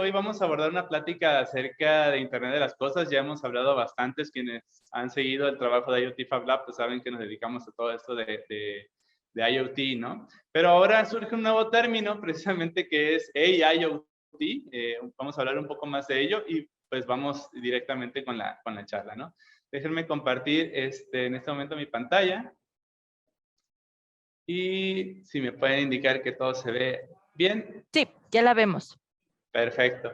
hoy vamos a abordar una plática acerca de Internet de las Cosas. Ya hemos hablado bastantes, quienes han seguido el trabajo de IoT Fab Lab, pues saben que nos dedicamos a todo esto de IoT, ¿no? Pero ahora surge un nuevo término, precisamente, que es AIoT. Vamos a hablar un poco más de ello y pues vamos directamente con la charla, ¿no? Déjenme compartir en este momento mi pantalla. Y si me pueden indicar que todo se ve bien. Sí, ya la vemos. Perfecto.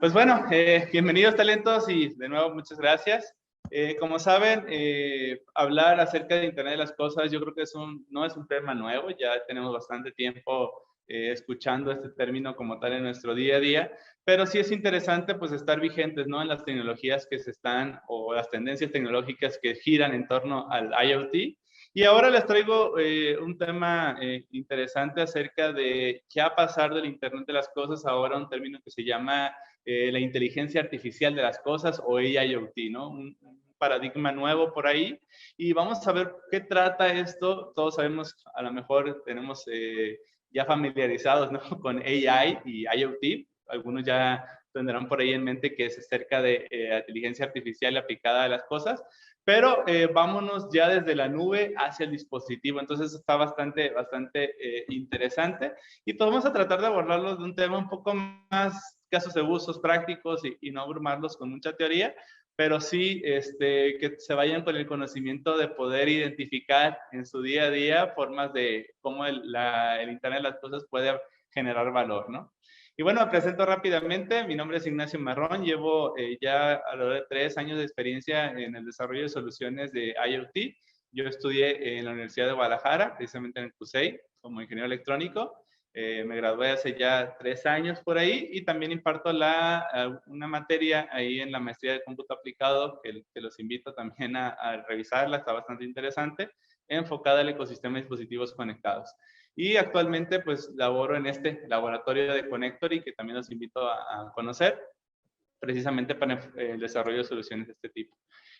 Pues bueno, bienvenidos talentos y de nuevo muchas gracias. Como saben, hablar acerca de Internet de las Cosas yo creo que no es un tema nuevo, ya tenemos bastante tiempo escuchando este término como tal en nuestro día a día, pero sí es interesante pues estar vigentes, ¿no? En las tecnologías que se están o las tendencias tecnológicas que giran en torno al IoT. Y ahora les traigo un tema interesante acerca de qué va a pasar del Internet de las Cosas, ahora un término que se llama la inteligencia artificial de las cosas o AIoT, ¿no? Un paradigma nuevo por ahí. Y vamos a ver qué trata esto. Todos sabemos, a lo mejor tenemos ya familiarizados, ¿no? Con AI y IoT. Algunos ya tendrán por ahí en mente que es acerca de inteligencia artificial aplicada a las cosas. Pero vámonos ya desde la nube hacia el dispositivo. Entonces está bastante interesante. Y pues vamos a tratar de abordarlo de un tema un poco más casos de usos prácticos y no abrumarlos con mucha teoría, pero sí que se vayan con el conocimiento de poder identificar en su día a día formas de cómo el Internet de las Cosas puede generar valor, ¿no? Y bueno, me presento rápidamente. Mi nombre es Ignacio Marrón. Llevo ya alrededor de 3 años de experiencia en el desarrollo de soluciones de IoT. Yo estudié en la Universidad de Guadalajara, precisamente en el CUSEI, como ingeniero electrónico. Me gradué hace ya 3 años por ahí y también imparto una materia ahí en la maestría de cómputo aplicado que los invito también a revisarla. Está bastante interesante, enfocada al ecosistema de dispositivos conectados. Y actualmente pues laboro en este laboratorio de Connectory, que también los invito a conocer, precisamente para el desarrollo de soluciones de este tipo.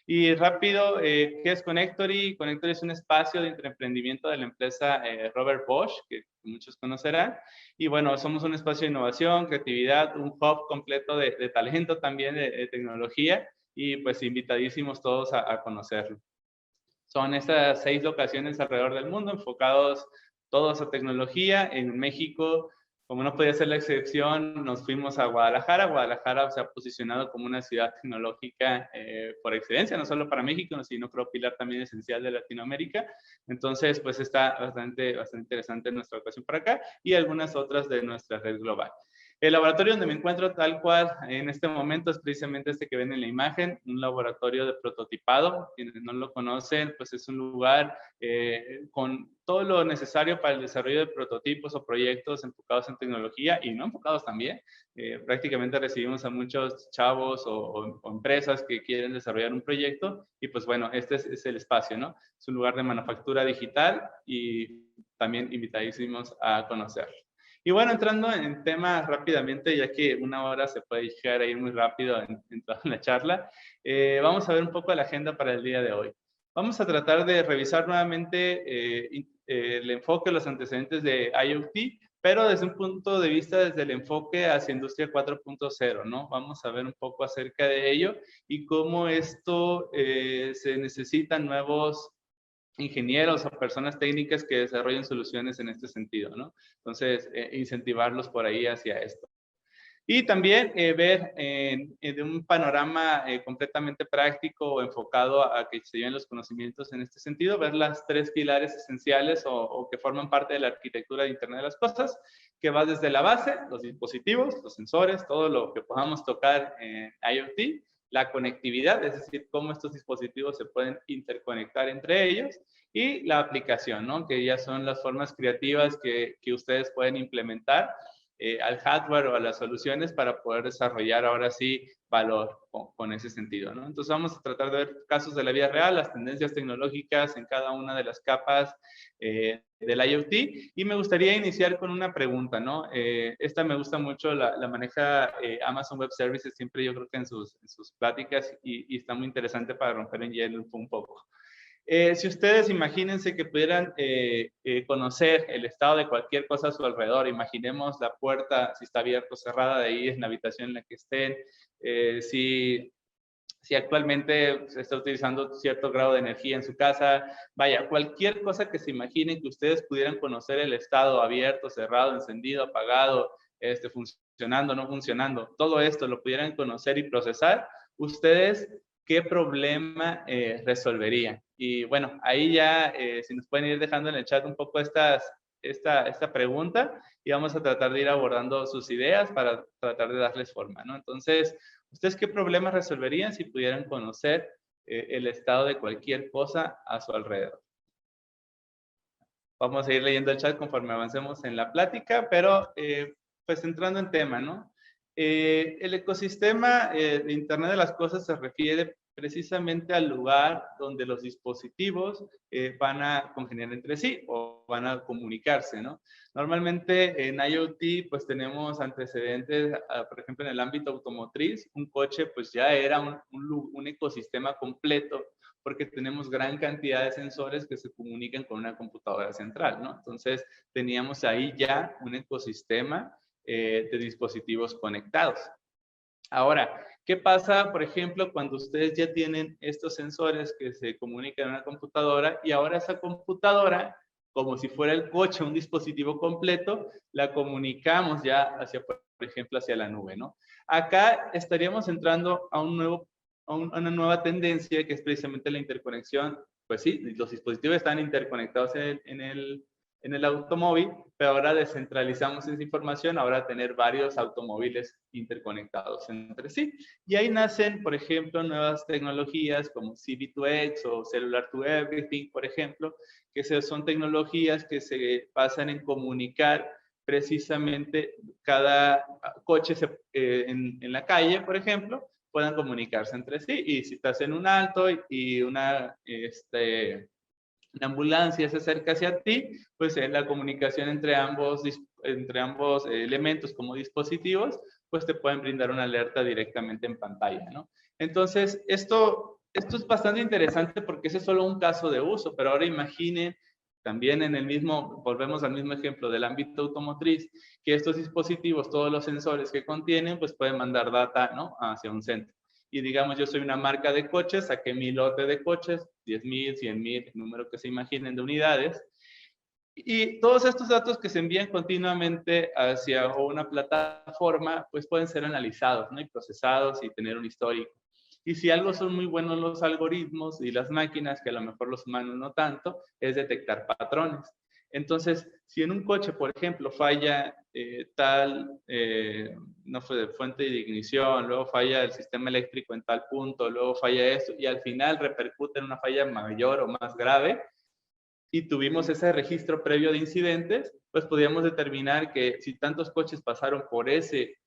Y rápido, ¿qué es Connectory? Connectory es un espacio de emprendimiento de la empresa Robert Bosch, que muchos conocerán. Y bueno, somos un espacio de innovación, creatividad, un hub completo de talento también, de tecnología, y pues invitadísimos todos a conocerlo. Son estas 6 locaciones alrededor del mundo, enfocados todos a tecnología. En México, como no podía ser la excepción, nos fuimos a Guadalajara. Guadalajara se ha posicionado como una ciudad tecnológica por excelencia, no solo para México, sino creo pilar también esencial de Latinoamérica. Entonces, pues está bastante interesante nuestra ocasión para acá y algunas otras de nuestra red global. El laboratorio donde me encuentro tal cual en este momento es precisamente este que ven en la imagen, un laboratorio de prototipado. Quienes no lo conocen, pues es un lugar con todo lo necesario para el desarrollo de prototipos o proyectos enfocados en tecnología y no enfocados también. Prácticamente recibimos a muchos chavos o empresas que quieren desarrollar un proyecto y pues bueno, este es el espacio, ¿no? Es un lugar de manufactura digital y también invitadísimos a conocerlo. Y bueno, entrando en temas rápidamente, ya que una hora se puede llegar a ir muy rápido en toda la charla, vamos a ver un poco la agenda para el día de hoy. Vamos a tratar de revisar nuevamente el enfoque, los antecedentes de IoT, pero desde un punto de vista, desde el enfoque hacia Industria 4.0, ¿no? Vamos a ver un poco acerca de ello y cómo esto se necesitan nuevos ingenieros o personas técnicas que desarrollen soluciones en este sentido, ¿no? Entonces, incentivarlos por ahí hacia esto. Y también ver de un panorama completamente práctico o enfocado a que se lleven los conocimientos en este sentido, ver las 3 pilares esenciales o que forman parte de la arquitectura de Internet de las Cosas, que va desde la base, los dispositivos, los sensores, todo lo que podamos tocar en IoT, la conectividad, es decir, cómo estos dispositivos se pueden interconectar entre ellos, y la aplicación, ¿no? Que ya son las formas creativas que ustedes pueden implementar al hardware o a las soluciones para poder desarrollar ahora sí valor con ese sentido, ¿no? Entonces vamos a tratar de ver casos de la vida real, las tendencias tecnológicas en cada una de las capas del IoT, y me gustaría iniciar con una pregunta, ¿no? Esta me gusta mucho, la maneja Amazon Web Services siempre, yo creo que en sus pláticas, y está muy interesante para romper en hielo un poco. Si ustedes imagínense que pudieran conocer el estado de cualquier cosa a su alrededor, imaginemos la puerta, si está abierta o cerrada, de ahí en la habitación en la que estén, si actualmente se está utilizando cierto grado de energía en su casa, vaya, cualquier cosa que se imaginen que ustedes pudieran conocer el estado abierto, cerrado, encendido, apagado, funcionando, no funcionando, todo esto lo pudieran conocer y procesar, ustedes, ¿qué problema resolverían? Y bueno, ahí ya, si nos pueden ir dejando en el chat un poco esta pregunta y vamos a tratar de ir abordando sus ideas para tratar de darles forma, ¿no? Entonces, ¿ustedes qué problemas resolverían si pudieran conocer el estado de cualquier cosa a su alrededor? Vamos a ir leyendo el chat conforme avancemos en la plática, pero pues entrando en tema, ¿no? El ecosistema de Internet de las Cosas se refiere precisamente al lugar donde los dispositivos van a congeniar entre sí o van a comunicarse, ¿no? Normalmente en IoT pues tenemos antecedentes, por ejemplo en el ámbito automotriz, un coche pues ya era un ecosistema completo porque tenemos gran cantidad de sensores que se comunican con una computadora central, ¿no? Entonces teníamos ahí ya un ecosistema de dispositivos conectados. Ahora, ¿qué pasa, por ejemplo, cuando ustedes ya tienen estos sensores que se comunican en una computadora y ahora esa computadora, como si fuera el coche, un dispositivo completo, la comunicamos ya hacia, por ejemplo, hacia la nube, ¿no? Acá estaríamos entrando a una nueva tendencia que es precisamente la interconexión. Pues sí, los dispositivos están interconectados en el automóvil, pero ahora descentralizamos esa información, ahora tener varios automóviles interconectados entre sí. Y ahí nacen, por ejemplo, nuevas tecnologías como CV2X o Cellular to Everything, por ejemplo, que son tecnologías que se basan en comunicar precisamente cada coche en la calle, por ejemplo, puedan comunicarse entre sí. Y si estás en un alto y una ambulancia se acerca hacia ti, pues la comunicación entre ambos elementos como dispositivos, pues te pueden brindar una alerta directamente en pantalla, ¿no? Entonces, esto es bastante interesante porque ese es solo un caso de uso, pero ahora imaginen también volvemos al mismo ejemplo del ámbito automotriz, que estos dispositivos, todos los sensores que contienen, pues pueden mandar data, ¿no?, hacia un centro. Y digamos, yo soy una marca de coches, saqué mi lote de coches, 10,000, 100,000, el número que se imaginen de unidades, y todos estos datos que se envían continuamente hacia una plataforma, pues pueden ser analizados, ¿no?, y procesados y tener un histórico. Y si algo son muy buenos los algoritmos y las máquinas, que a lo mejor los humanos no tanto, es detectar patrones. Entonces, si en un coche, por ejemplo, falla no fue de fuente de ignición, luego falla el sistema eléctrico en tal punto, luego falla esto, y al final repercute en una falla mayor o más grave, y tuvimos ese registro previo de incidentes, pues podríamos determinar que si tantos coches pasaron por ese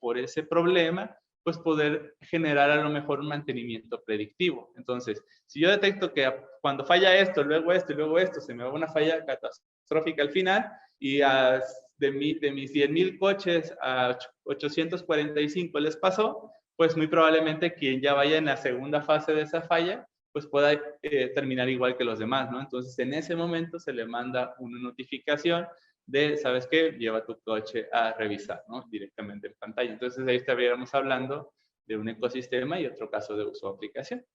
problema, pues poder generar a lo mejor un mantenimiento predictivo. Entonces, si yo detecto que cuando falla esto y luego esto, se me va una falla catastrófica al final, y de mis 10,000 coches a 845 les pasó, pues muy probablemente quien ya vaya en la segunda fase de esa falla, pues pueda terminar igual que los demás, ¿no? Entonces, en ese momento se le manda una notificación de, ¿sabes qué? Lleva tu coche a revisar, ¿no?, directamente en pantalla. Entonces, ahí estaríamos hablando de un ecosistema y otro caso de uso de aplicación.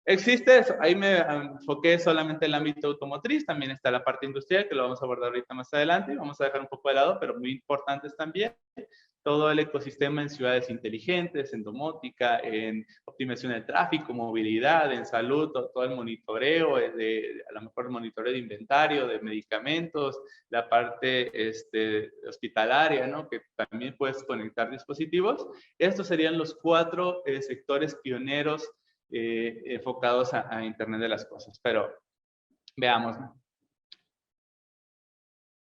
Existe eso. Ahí me enfoqué solamente en el ámbito automotriz, también está la parte industrial, que lo vamos a abordar ahorita más adelante, vamos a dejar un poco de lado, pero muy importantes también. Todo el ecosistema en ciudades inteligentes, en domótica, en optimización del tráfico, movilidad, en salud, todo el monitoreo, a lo mejor el monitoreo de inventario, de medicamentos, la parte hospitalaria, ¿no?, que también puedes conectar dispositivos. Estos serían los 4 sectores pioneros enfocados a Internet de las Cosas. Pero veamos, ¿no?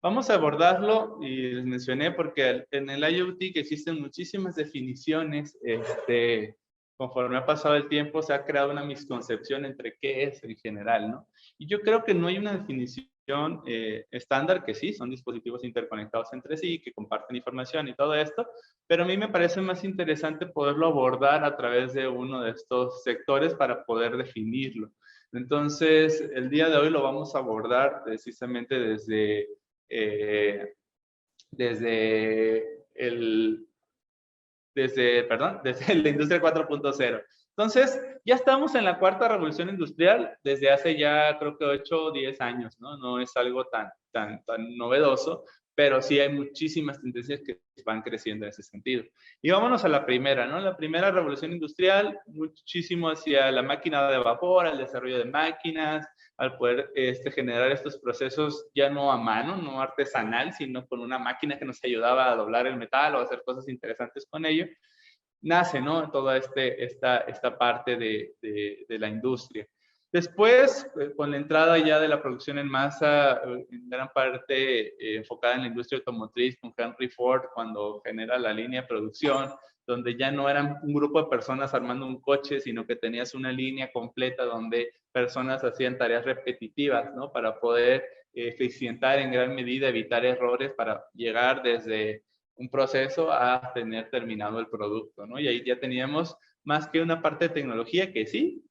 Vamos a abordarlo, y les mencioné porque en el IoT que existen muchísimas definiciones, conforme ha pasado el tiempo se ha creado una misconcepción entre qué es en general, ¿no? Y yo creo que no hay una definición estándar, que sí, son dispositivos interconectados entre sí, que comparten información y todo esto, pero a mí me parece más interesante poderlo abordar a través de uno de estos sectores para poder definirlo. Entonces, el día de hoy lo vamos a abordar precisamente desde el desde la industria 4.0. Entonces, ya estamos en la cuarta revolución industrial desde hace ya creo que 8 o 10 años, ¿no? No es algo tan novedoso, pero sí hay muchísimas tendencias que van creciendo en ese sentido. Y vámonos a la primera, ¿no? La primera revolución industrial, muchísimo hacia la máquina de vapor, al desarrollo de máquinas, al poder generar estos procesos ya no a mano, no artesanal, sino con una máquina que nos ayudaba a doblar el metal o a hacer cosas interesantes con ello, nace, ¿no? Toda esta parte de la industria. Después, con la entrada ya de la producción en masa, en gran parte enfocada en la industria automotriz, con Henry Ford, cuando genera la línea de producción, donde ya no eran un grupo de personas armando un coche, sino que tenías una línea completa donde personas hacían tareas repetitivas, ¿no? Para poder eficientar en gran medida, evitar errores, para llegar desde un proceso a tener terminado el producto, ¿no? Y ahí ya teníamos más que una parte de tecnología, que sí,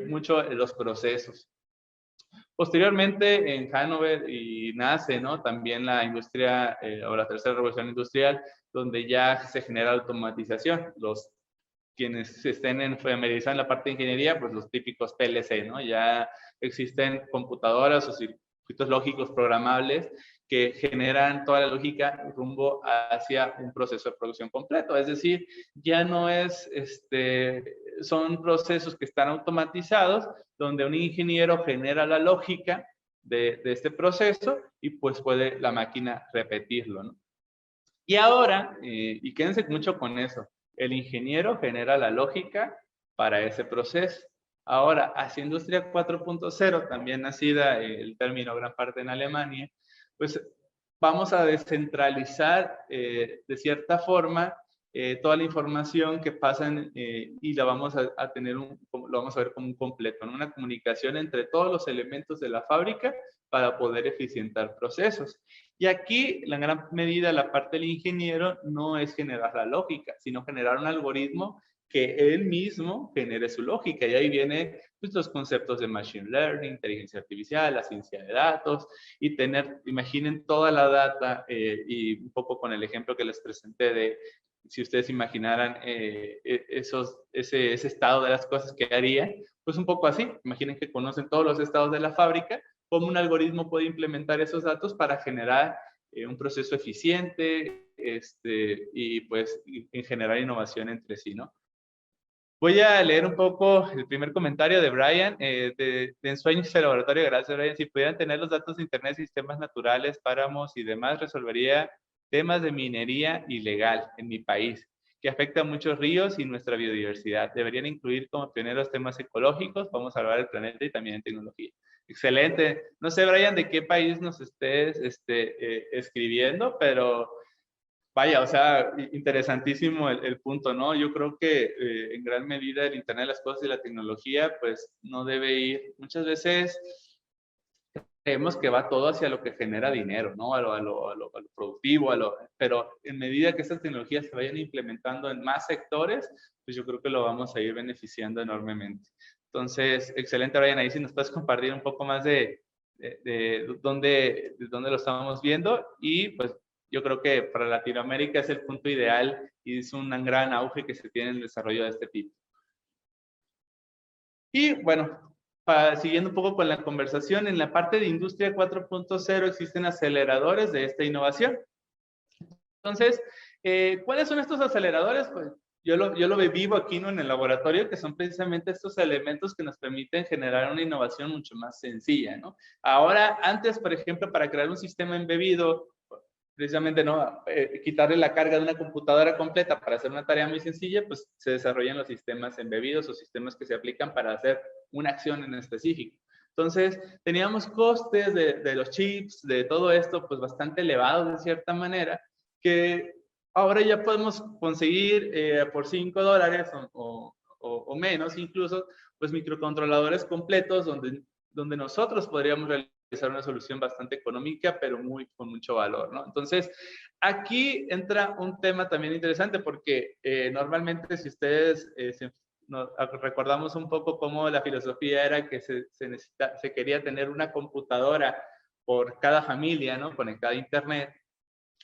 mucho los procesos. Posteriormente en Hannover y nace, ¿no? También la industria o la tercera revolución industrial, donde ya se genera automatización. Quienes estén familiarizados en la parte de ingeniería, pues los típicos PLC, ¿no? Ya existen computadoras o circuitos lógicos programables que generan toda la lógica rumbo hacia un proceso de producción completo. Es decir, ya no es, son procesos que están automatizados, donde un ingeniero genera la lógica de este proceso y pues puede la máquina repetirlo, ¿no? Y ahora, y quédense mucho con eso, el ingeniero genera la lógica para ese proceso. Ahora, hacia Industria 4.0, también nacida el término gran parte en Alemania, pues vamos a descentralizar de cierta forma toda la información que pasan y la vamos a tener lo vamos a ver como un completo, ¿no? Una comunicación entre todos los elementos de la fábrica para poder eficientar procesos. Y aquí, en gran medida, la parte del ingeniero no es generar la lógica, sino generar un algoritmo que él mismo genere su lógica. Y ahí vienen pues, los conceptos de machine learning, inteligencia artificial, la ciencia de datos, y imaginen toda la data, y un poco con el ejemplo que les presenté de, si ustedes imaginaran ese estado de las cosas que haría, pues un poco así. Imaginen que conocen todos los estados de la fábrica, cómo un algoritmo puede implementar esos datos para generar un proceso eficiente y pues en generar innovación entre sí, ¿no? Voy a leer un poco el primer comentario de Brian, de Ensueños del Laboratorio. Gracias, Brian. Si pudieran tener los datos de Internet, sistemas naturales, páramos y demás, resolvería temas de minería ilegal en mi país, que afecta a muchos ríos y nuestra biodiversidad. Deberían incluir como pioneros temas ecológicos, vamos a salvar el planeta y también en tecnología. Excelente. No sé, Brian, de qué país nos estés escribiendo, pero vaya, o sea, interesantísimo el punto, ¿no? Yo creo que en gran medida el Internet de las Cosas y la tecnología, pues no debe ir. Muchas veces creemos que va todo hacia lo que genera dinero, ¿no? A lo productivo, pero en medida que estas tecnologías se vayan implementando en más sectores, pues yo creo que lo vamos a ir beneficiando enormemente. Entonces, excelente, Brian, ahí si nos puedes compartir un poco más de dónde lo estamos viendo y pues yo creo que para Latinoamérica es el punto ideal y es un gran auge que se tiene en el desarrollo de este tipo. Y bueno, siguiendo un poco con la conversación, en la parte de Industria 4.0 existen aceleradores de esta innovación. Entonces, ¿cuáles son estos aceleradores? Pues yo lo vivo aquí, ¿no? En el laboratorio, que son precisamente estos elementos que nos permiten generar una innovación mucho más sencilla, ¿no? Ahora, antes, por ejemplo, para crear un sistema embebido, precisamente, ¿no? Quitarle la carga de una computadora completa para hacer una tarea muy sencilla, pues se desarrollan los sistemas embebidos o sistemas que se aplican para hacer una acción en específico. Entonces, teníamos costes de los chips, de todo esto, pues bastante elevados de cierta manera, que ahora ya podemos conseguir por $5 o menos incluso, pues microcontroladores completos donde nosotros podríamos realizar una solución bastante económica, pero con mucho valor, ¿no? Entonces, aquí entra un tema también interesante porque normalmente si ustedes recordamos un poco cómo la filosofía era que se quería tener una computadora por cada familia, ¿no? Conectada a Internet.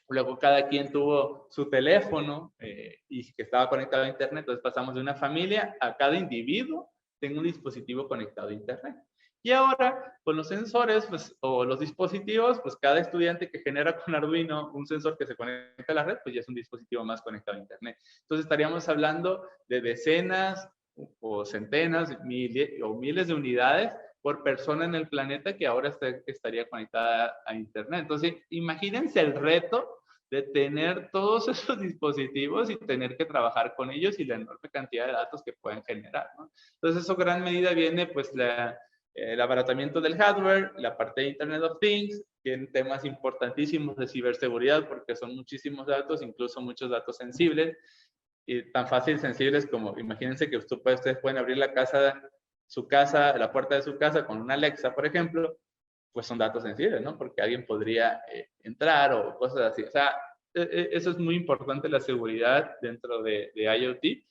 Luego cada quien tuvo su teléfono y que estaba conectado a Internet. Entonces pasamos de una familia a cada individuo tenga un dispositivo conectado a Internet. Y ahora, con los sensores pues, o los dispositivos, pues cada estudiante que genera con Arduino un sensor que se conecta a la red, pues ya es un dispositivo más conectado a Internet. Entonces estaríamos hablando de decenas o centenas o miles de unidades por persona en el planeta que ahora estaría conectada a Internet. Entonces, imagínense el reto de tener todos esos dispositivos y tener que trabajar con ellos y la enorme cantidad de datos que pueden generar, ¿no? Entonces, eso gran medida viene, pues, el abaratamiento del hardware, la parte de Internet of Things, tienen temas importantísimos de ciberseguridad porque son muchísimos datos, incluso muchos datos sensibles, y tan fácil sensibles como, imagínense que ustedes pueden abrir la puerta de su casa con una Alexa, por ejemplo, pues son datos sensibles, ¿no? Porque alguien podría entrar o cosas así. O sea, eso es muy importante, la seguridad dentro de IoT.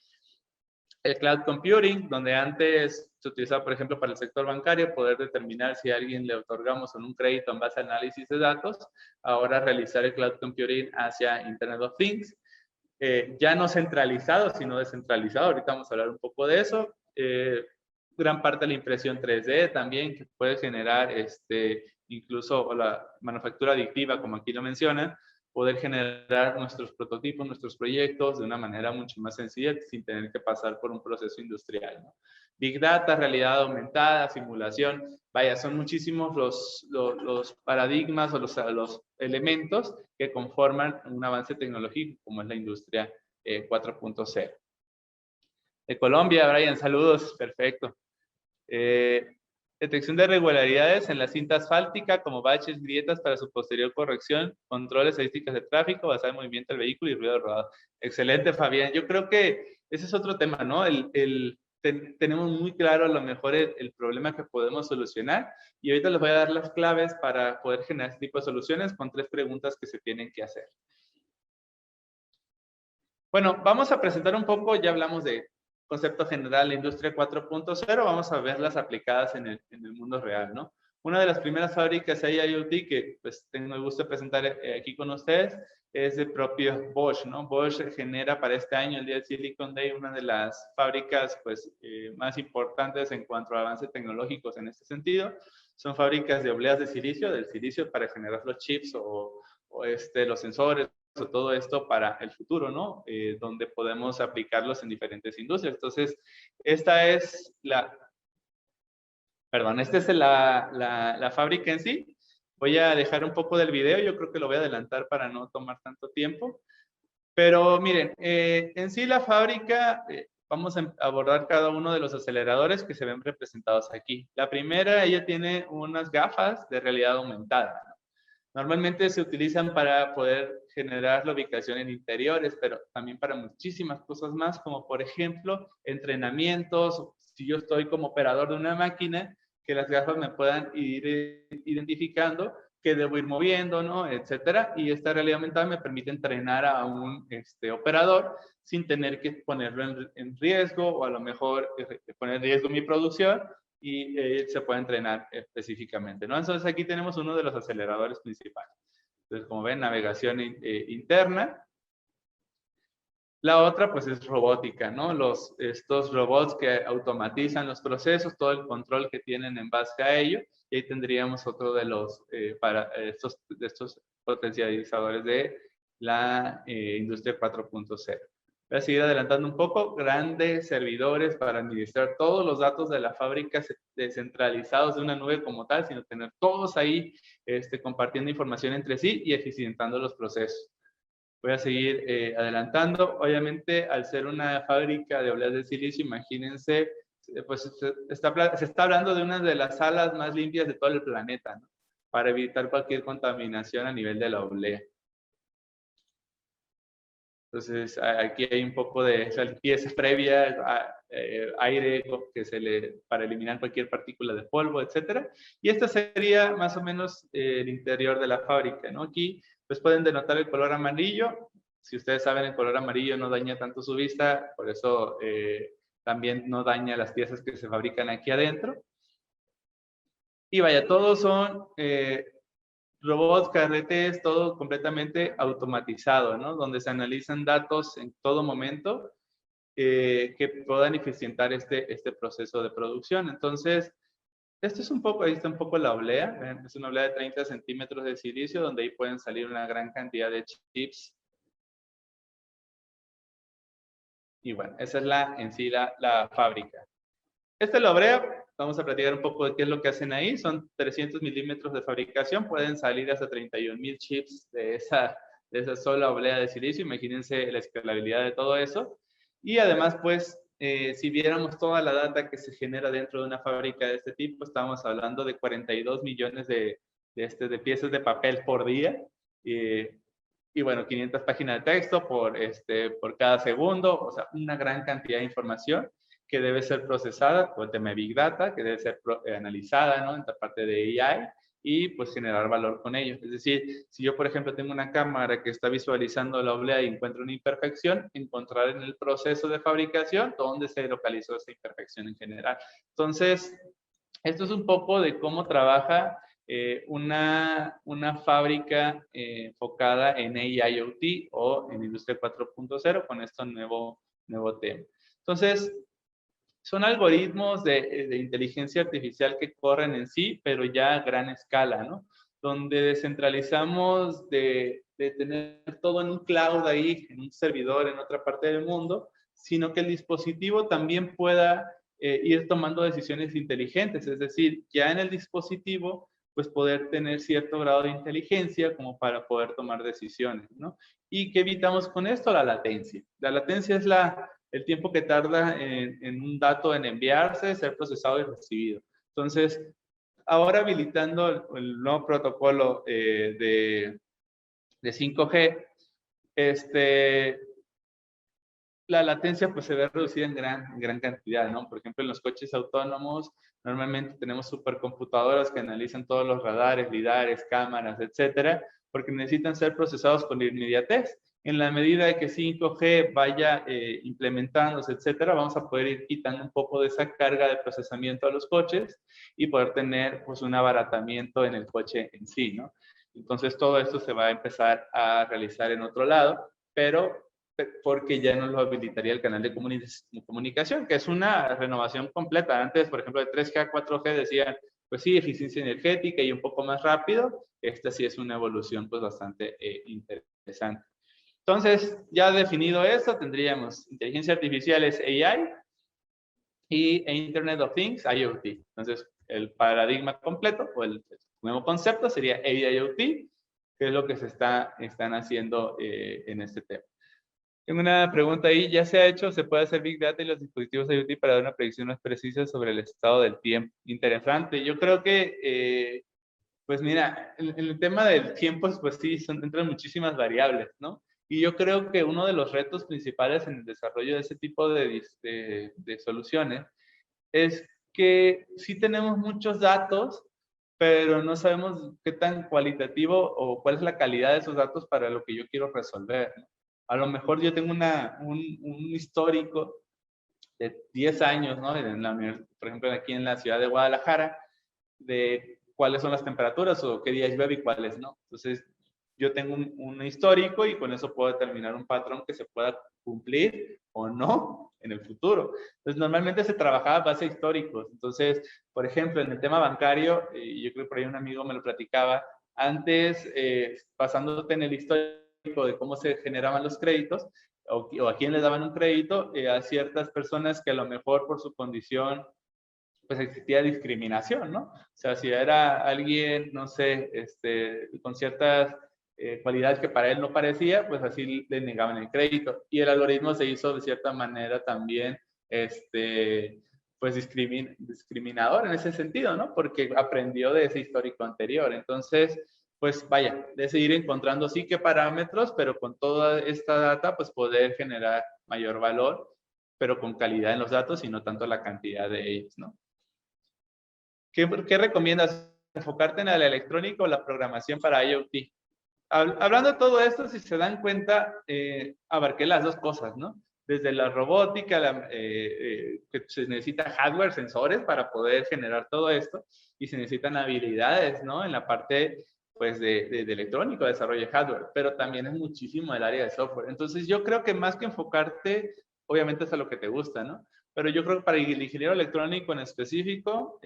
El cloud computing, donde antes se utilizaba, por ejemplo, para el sector bancario, poder determinar si a alguien le otorgamos un crédito en base a análisis de datos. Ahora realizar el cloud computing hacia Internet of Things. Ya no centralizado, sino descentralizado. Ahorita vamos a hablar un poco de eso. Gran parte de la impresión 3D también, que puede generar incluso la manufactura adictiva, como aquí lo mencionan, poder generar nuestros prototipos, nuestros proyectos de una manera mucho más sencilla sin tener que pasar por un proceso industrial, ¿no? Big Data, realidad aumentada, simulación, vaya, son muchísimos los paradigmas o los elementos que conforman un avance tecnológico como es la industria 4.0. De Colombia, Brian, saludos, perfecto. Detección de irregularidades en la cinta asfáltica como baches, grietas para su posterior corrección, controles estadísticas de tráfico basado en movimiento del vehículo y ruido rodado. Excelente, Fabián. Yo creo que ese es otro tema, ¿no? Tenemos muy claro a lo mejor el problema que podemos solucionar y ahorita les voy a dar las claves para poder generar este tipo de soluciones con 3 preguntas que se tienen que hacer. Bueno, vamos a presentar un poco, ya hablamos de concepto general, la industria 4.0, vamos a verlas aplicadas en el mundo real, ¿no? Una de las primeras fábricas IoT que pues tengo el gusto de presentar aquí con ustedes es el propio Bosch, ¿no? Bosch genera para este año, el día de Silicon Day, una de las fábricas pues más importantes en cuanto a avances tecnológicos en este sentido. Son fábricas de obleas de silicio, del silicio para generar los chips o los sensores, o todo esto para el futuro, ¿no? Donde podemos aplicarlos en diferentes industrias. Entonces, esta es la fábrica en sí. Voy a dejar un poco del video, yo creo que lo voy a adelantar para no tomar tanto tiempo. Pero miren, en sí la fábrica, vamos a abordar cada uno de los aceleradores que se ven representados aquí. La primera, ella tiene unas gafas de realidad aumentada, ¿no? Normalmente se utilizan para poder generar la ubicación en interiores, pero también para muchísimas cosas más, como por ejemplo, entrenamientos. Si yo estoy como operador de una máquina, que las gafas me puedan ir identificando que debo ir moviendo, ¿no? Etcétera. Y esta realidad aumentada me permite entrenar a un operador sin tener que ponerlo en riesgo o a lo mejor poner en riesgo mi producción y se puede entrenar específicamente, ¿no? Entonces aquí tenemos uno de los aceleradores principales. Entonces, como ven, navegación interna. La otra, pues, es robótica, ¿no? Estos robots que automatizan los procesos, todo el control que tienen en base a ello. Y ahí tendríamos otro de estos potencializadores de la industria 4.0. Voy a seguir adelantando un poco. Grandes servidores para administrar todos los datos de la fábrica descentralizados de una nube como tal, sino tener todos ahí compartiendo información entre sí y eficientando los procesos. Voy a seguir adelantando. Obviamente, al ser una fábrica de obleas de silicio, imagínense, pues se está hablando de una de las salas más limpias de todo el planeta, ¿no? Para evitar cualquier contaminación a nivel de la oblea. Entonces, aquí hay un poco de limpieza previa, aire para eliminar cualquier partícula de polvo, etcétera. Y esta sería más o menos el interior de la fábrica, ¿no? Aquí, pues pueden denotar el color amarillo. Si ustedes saben, el color amarillo no daña tanto su vista, por eso también no daña las piezas que se fabrican aquí adentro. Y vaya, todos son robots, carretes, todo completamente automatizado, ¿no? Donde se analizan datos en todo momento que puedan eficientar este proceso de producción. Entonces, esto es un poco, ahí está un poco la oblea, ¿ven? Es una oblea de 30 centímetros de silicio, donde ahí pueden salir una gran cantidad de chips. Y bueno, esa es en sí la fábrica. Esta es la oblea, vamos a platicar un poco de qué es lo que hacen ahí. Son 300 milímetros de fabricación, pueden salir hasta 31,000 chips de esa sola oblea de silicio. Imagínense la escalabilidad de todo eso. Y además, pues, si viéramos toda la data que se genera dentro de una fábrica de este tipo, estamos hablando de 42 millones de piezas de papel por día. Y bueno, 500 páginas de texto por cada segundo, o sea, una gran cantidad de información que debe ser procesada por el tema de Big Data, que debe ser analizada, ¿no? En la parte de AI y pues generar valor con ello. Es decir, si yo, por ejemplo, tengo una cámara que está visualizando la oblea y encuentro una imperfección, encontrar en el proceso de fabricación dónde se localizó esa imperfección en general. Entonces, esto es un poco de cómo trabaja una fábrica enfocada en AIoT o en Industria 4.0 con este nuevo tema. Entonces, son algoritmos de inteligencia artificial que corren en sí, pero ya a gran escala, ¿no? Donde descentralizamos de tener todo en un cloud ahí, en un servidor en otra parte del mundo, sino que el dispositivo también pueda ir tomando decisiones inteligentes, es decir, ya en el dispositivo, pues poder tener cierto grado de inteligencia como para poder tomar decisiones, ¿no? ¿Y qué evitamos con esto? La latencia. La latencia es el tiempo que tarda en un dato en enviarse, ser procesado y recibido. Entonces, ahora habilitando el nuevo protocolo de 5G, la latencia pues se ve reducida en gran cantidad, ¿no? Por ejemplo, en los coches autónomos normalmente tenemos supercomputadoras que analizan todos los radares, lidares, cámaras, etcétera, porque necesitan ser procesados con inmediatez. En la medida de que 5G vaya implementándose, etcétera, vamos a poder ir quitando un poco de esa carga de procesamiento a los coches y poder tener pues un abaratamiento en el coche en sí, ¿no? Entonces todo esto se va a empezar a realizar en otro lado, pero porque ya no lo habilitaría el canal de comunicación, que es una renovación completa. Antes, por ejemplo, de 3G a 4G decían, pues sí, eficiencia energética y un poco más rápido. Esta sí es una evolución pues bastante interesante. Entonces, ya definido esto, tendríamos inteligencia artificial es AI e Internet of Things, IoT. Entonces, el paradigma completo o el nuevo concepto sería AIoT, que es lo que están haciendo en este tema. Tengo una pregunta ahí. ¿Ya se ha hecho, se puede hacer Big Data y los dispositivos IoT para dar una predicción más precisa sobre el estado del tiempo? Interesante. Yo creo que, pues mira, en el tema del tiempo, pues sí, entran muchísimas variables, ¿no? Y yo creo que uno de los retos principales en el desarrollo de ese tipo de soluciones es que sí tenemos muchos datos, pero no sabemos qué tan cualitativo o cuál es la calidad de esos datos para lo que yo quiero resolver, ¿no? A lo mejor yo tengo un histórico de 10 años, ¿no? Por ejemplo, aquí en la ciudad de Guadalajara, de cuáles son las temperaturas o qué días llueve y cuáles no. Entonces, yo tengo un histórico y con eso puedo determinar un patrón que se pueda cumplir o no en el futuro. Entonces, normalmente se trabajaba a base de históricos. Entonces, por ejemplo, en el tema bancario, yo creo que por ahí un amigo me lo platicaba, antes, basándote en el histórico de cómo se generaban los créditos, o a quién les daban un crédito, a ciertas personas que a lo mejor por su condición pues existía discriminación, ¿no? O sea, si era alguien, no sé, con ciertas cualidades que para él no parecía, pues así le negaban el crédito. Y el algoritmo se hizo de cierta manera también, pues discriminador en ese sentido, ¿no? Porque aprendió de ese histórico anterior. Entonces, pues vaya, de seguir encontrando sí que parámetros, pero con toda esta data, pues poder generar mayor valor, pero con calidad en los datos y no tanto la cantidad de ellos, ¿no? ¿Qué recomiendas? ¿Enfocarte en la electrónica o la programación para IoT? Hablando de todo esto, si se dan cuenta, abarqué las dos cosas, ¿no? desde la robótica, que se necesita hardware, sensores para poder generar todo esto, y se necesitan habilidades, ¿no? En la parte, pues, de electrónico, de desarrollo de hardware, pero también es muchísimo el área de software. Entonces, yo creo que más que enfocarte, obviamente es a lo que te gusta, ¿no? Pero yo creo que para el ingeniero electrónico en específico,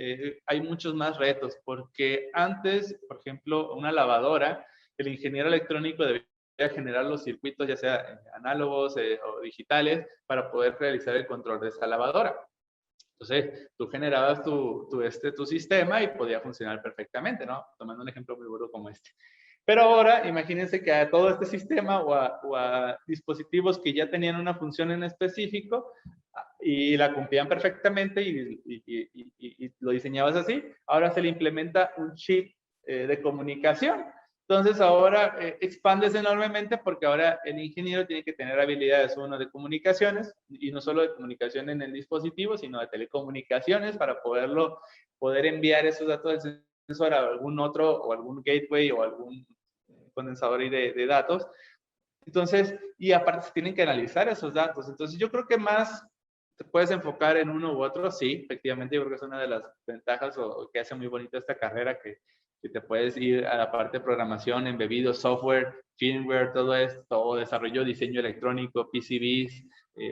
hay muchos más retos, porque antes, por ejemplo, una lavadora, el ingeniero electrónico debía generar los circuitos, ya sea análogos o digitales, para poder realizar el control de esa lavadora. Entonces, tú generabas tu sistema y podía funcionar perfectamente, ¿no? Tomando un ejemplo muy burdo como este. Pero ahora, imagínense que a todo este sistema o a dispositivos que ya tenían una función en específico y la cumplían perfectamente y lo diseñabas así, ahora se le implementa un chip de comunicación. Entonces ahora expandes enormemente porque ahora el ingeniero tiene que tener habilidades, uno de comunicaciones, y no solo de comunicación en el dispositivo, sino de telecomunicaciones para poder enviar esos datos del sensor a algún otro o algún gateway o algún condensador de datos. Entonces, y aparte se tienen que analizar esos datos. Entonces yo creo que más te puedes enfocar en uno u otro, sí, efectivamente yo creo que es una de las ventajas o que hace muy bonita esta carrera, que te puedes ir a la parte de programación, embebido, software, firmware, todo esto, o desarrollo, diseño electrónico, PCBs,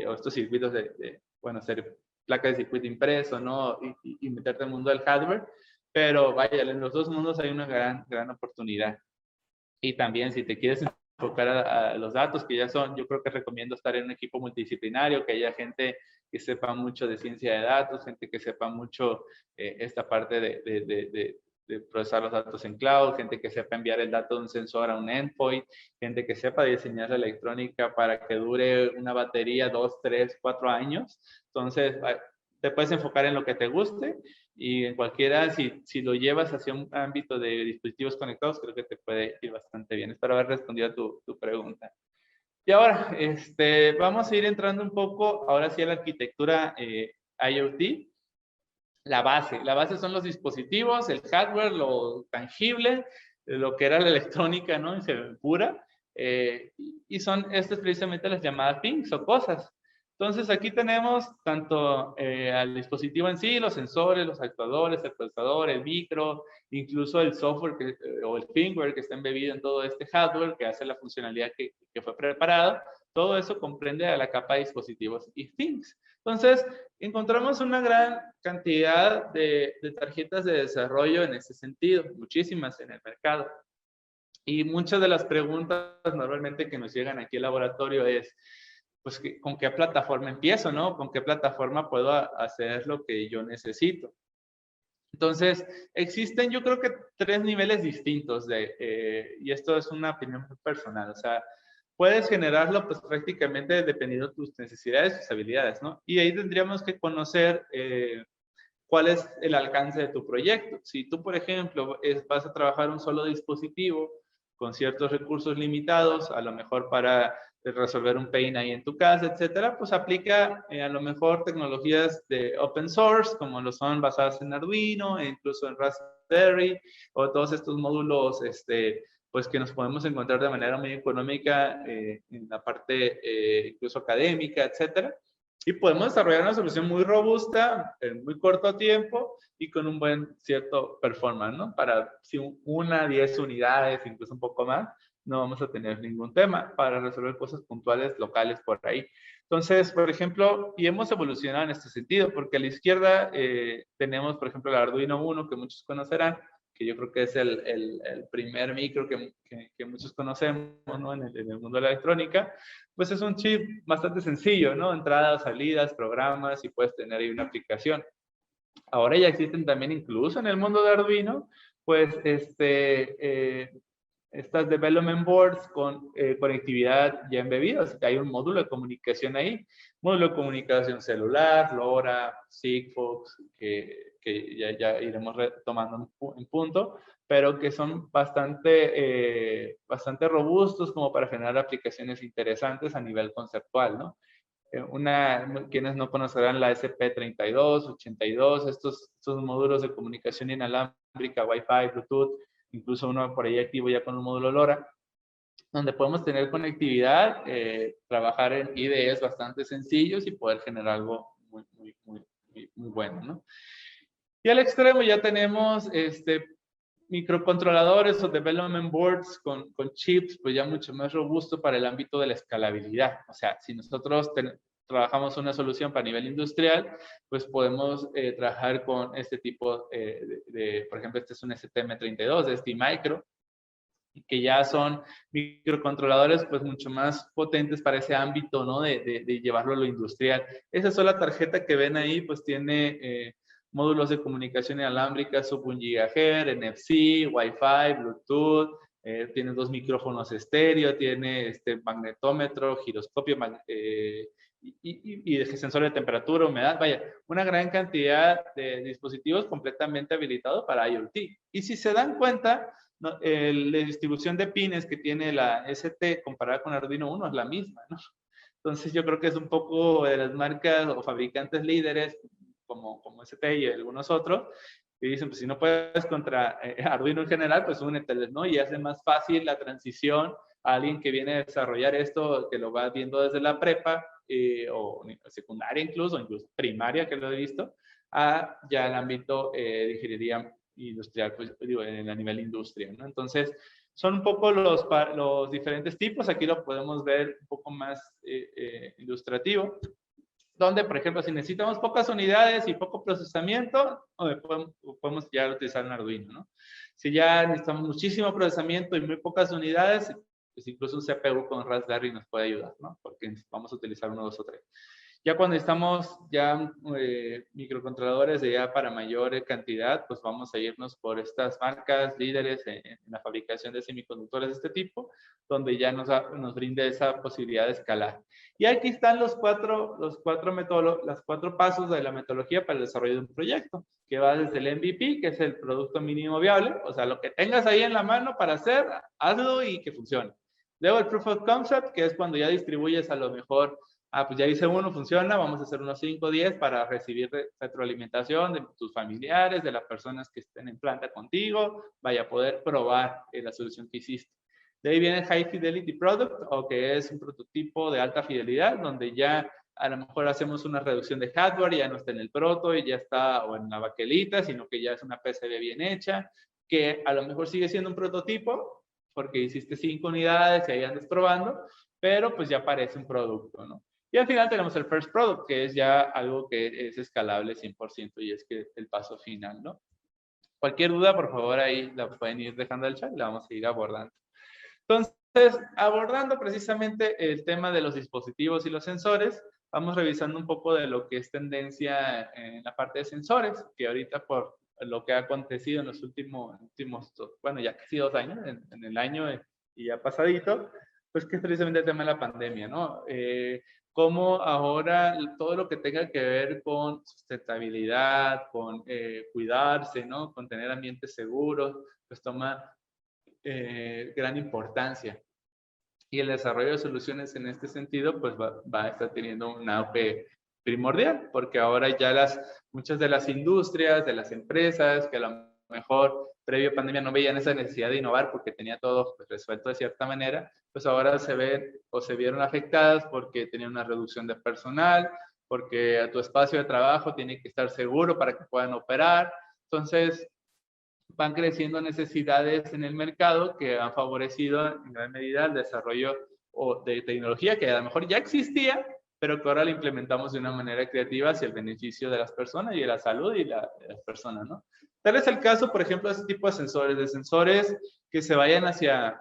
o estos circuitos bueno, hacer placas de circuito impreso, ¿no? Y meterte en el mundo del hardware. Pero vaya, en los dos mundos hay una gran oportunidad. Y también si te quieres enfocar a los datos, que ya son, yo creo que recomiendo estar en un equipo multidisciplinario, que haya gente que sepa mucho de ciencia de datos, gente que sepa mucho esta parte de procesar los datos en cloud, gente que sepa enviar el dato de un sensor a un endpoint, gente que sepa diseñar la electrónica para que dure una batería 2, 3, 4 años. Entonces, te puedes enfocar en lo que te guste y en cualquiera, si lo llevas hacia un ámbito de dispositivos conectados, creo que te puede ir bastante bien. Espero haber respondido a tu pregunta. Y ahora, vamos a ir entrando un poco, ahora sí, a la arquitectura IoT. La base son los dispositivos, el hardware, lo tangible, lo que era la electrónica, ¿no? En pura. Y son estas precisamente las llamadas things o cosas. Entonces aquí tenemos tanto al dispositivo en sí, los sensores, los actuadores, el procesador, el micro, incluso el software o el firmware que está embebido en todo este hardware que hace la funcionalidad que fue preparado. Todo eso comprende a la capa de dispositivos y things. Entonces, encontramos una gran cantidad de tarjetas de desarrollo en ese sentido, muchísimas en el mercado. Y muchas de las preguntas normalmente que nos llegan aquí al laboratorio es, pues, ¿con qué plataforma empiezo, no? ¿Con qué plataforma puedo hacer lo que yo necesito? Entonces, existen yo creo que 3 niveles distintos y esto es una opinión personal, o sea, puedes generarlo pues prácticamente dependiendo de tus necesidades, tus habilidades, ¿no? Y ahí tendríamos que conocer cuál es el alcance de tu proyecto. Si tú, por ejemplo, vas a trabajar un solo dispositivo con ciertos recursos limitados, a lo mejor para resolver un pain ahí en tu casa, etcétera, pues aplica a lo mejor tecnologías de open source, como lo son basadas en Arduino, e incluso en Raspberry, o todos estos módulos, pues que nos podemos encontrar de manera muy económica en la parte incluso académica, etcétera. Y podemos desarrollar una solución muy robusta en muy corto tiempo y con un buen cierto performance, ¿no? Para si 1, 10 unidades, incluso un poco más, no vamos a tener ningún tema para resolver cosas puntuales locales por ahí. Entonces, por ejemplo, y hemos evolucionado en este sentido, porque a la izquierda tenemos, por ejemplo, el Arduino Uno, que muchos conocerán, que yo creo que es el primer micro que muchos conocemos, ¿no? En el mundo de la electrónica. Pues es un chip bastante sencillo, ¿no? Entradas, salidas, programas, y puedes tener ahí una aplicación. Ahora ya existen también, incluso en el mundo de Arduino, pues estas development boards con conectividad ya embebida. O sea, hay un módulo de comunicación ahí, módulo de comunicación celular, LoRa, Sigfox, que ya iremos retomando en punto, pero que son bastante robustos como para generar aplicaciones interesantes a nivel conceptual, ¿no? Quienes no conocerán la SP32, 82, estos módulos de comunicación inalámbrica, Wi-Fi, Bluetooth, incluso uno por ahí activo ya con un módulo LoRa, donde podemos tener conectividad, trabajar en IDEs bastante sencillos y poder generar algo muy bueno, ¿no? Y al extremo ya tenemos microcontroladores o development boards con chips, pues ya mucho más robusto para el ámbito de la escalabilidad. O sea, si nosotros trabajamos una solución para nivel industrial, pues podemos trabajar con este tipo por ejemplo, este es un STM32 de STMicro, que ya son microcontroladores pues mucho más potentes para ese ámbito, ¿no? De llevarlo a lo industrial. Esa sola tarjeta que ven ahí pues tiene módulos de comunicación inalámbrica sub 1 GHz, NFC, Wi-Fi, Bluetooth, tiene 2 micrófonos estéreo, tiene magnetómetro, giroscopio y sensor de temperatura, humedad, vaya, una gran cantidad de dispositivos completamente habilitados para IoT. Y si se dan cuenta, no, la distribución de pines que tiene la ST comparada con Arduino Uno es la misma, ¿no? Entonces yo creo que es un poco de las marcas o fabricantes líderes como ST y algunos otros que dicen, pues si no puedes contra Arduino en general, pues úneteles, ¿no? Y hace más fácil la transición a alguien que viene a desarrollar esto, que lo va viendo desde la prepa o secundaria incluso primaria, que lo he visto, a ya el ámbito de ingeniería industrial, pues digo, a nivel industria, ¿no? Entonces, son un poco los diferentes tipos. Aquí lo podemos ver un poco más ilustrativo, donde, por ejemplo, si necesitamos pocas unidades y poco procesamiento, podemos ya utilizar un Arduino, ¿no? Si ya necesitamos muchísimo procesamiento y muy pocas unidades, pues incluso un CPU con Raspberry nos puede ayudar, ¿no? Porque vamos a utilizar 1, 2 o 3. Ya cuando estamos ya microcontroladores de ya para mayor cantidad, pues vamos a irnos por estas marcas líderes en la fabricación de semiconductores de este tipo, donde ya nos brinde esa posibilidad de escalar. Y aquí están los cuatro pasos de la metodología para el desarrollo de un proyecto, que va desde el MVP, que es el producto mínimo viable, o sea, lo que tengas ahí en la mano para hacer, hazlo y que funcione. Luego el proof of concept, que es cuando ya distribuyes a lo mejor, pues ya hice uno, funciona, vamos a hacer unos 5 o 10 para recibir retroalimentación de tus familiares, de las personas que estén en planta contigo, vaya a poder probar la solución que hiciste. De ahí viene el High Fidelity Product, o que es un prototipo de alta fidelidad, donde ya a lo mejor hacemos una reducción de hardware, ya no está en el proto y ya está o en la baquelita, sino que ya es una PCB bien hecha, que a lo mejor sigue siendo un prototipo, porque hiciste 5 unidades y ahí andas probando, pero pues ya parece un producto, ¿no? Y al final tenemos el First Product, que es ya algo que es escalable 100% y es que el paso final, ¿no? Cualquier duda, por favor, ahí la pueden ir dejando en el chat y la vamos a ir abordando. Entonces, abordando precisamente el tema de los dispositivos y los sensores, vamos revisando un poco de lo que es tendencia en la parte de sensores, que ahorita por lo que ha acontecido en los últimos bueno, ya casi 2 años, en el año y ya pasadito, pues que es precisamente el tema de la pandemia, ¿no? Cómo ahora todo lo que tenga que ver con sustentabilidad, con cuidarse, ¿no? Con tener ambientes seguros, pues toma gran importancia. Y el desarrollo de soluciones en este sentido, pues va a estar teniendo un auge primordial, porque ahora ya muchas de las industrias, de las empresas, que a lo mejor previo a pandemia no veían esa necesidad de innovar porque tenía todo pues, resuelto de cierta manera, pues ahora se ven o se vieron afectadas porque tenían una reducción de personal, porque tu espacio de trabajo tiene que estar seguro para que puedan operar. Entonces, van creciendo necesidades en el mercado que han favorecido en gran medida el desarrollo de tecnología que a lo mejor ya existía, pero que ahora la implementamos de una manera creativa hacia el beneficio de las personas y de la salud y de las personas, ¿no? Tal es el caso, por ejemplo, de este tipo de sensores que se vayan hacia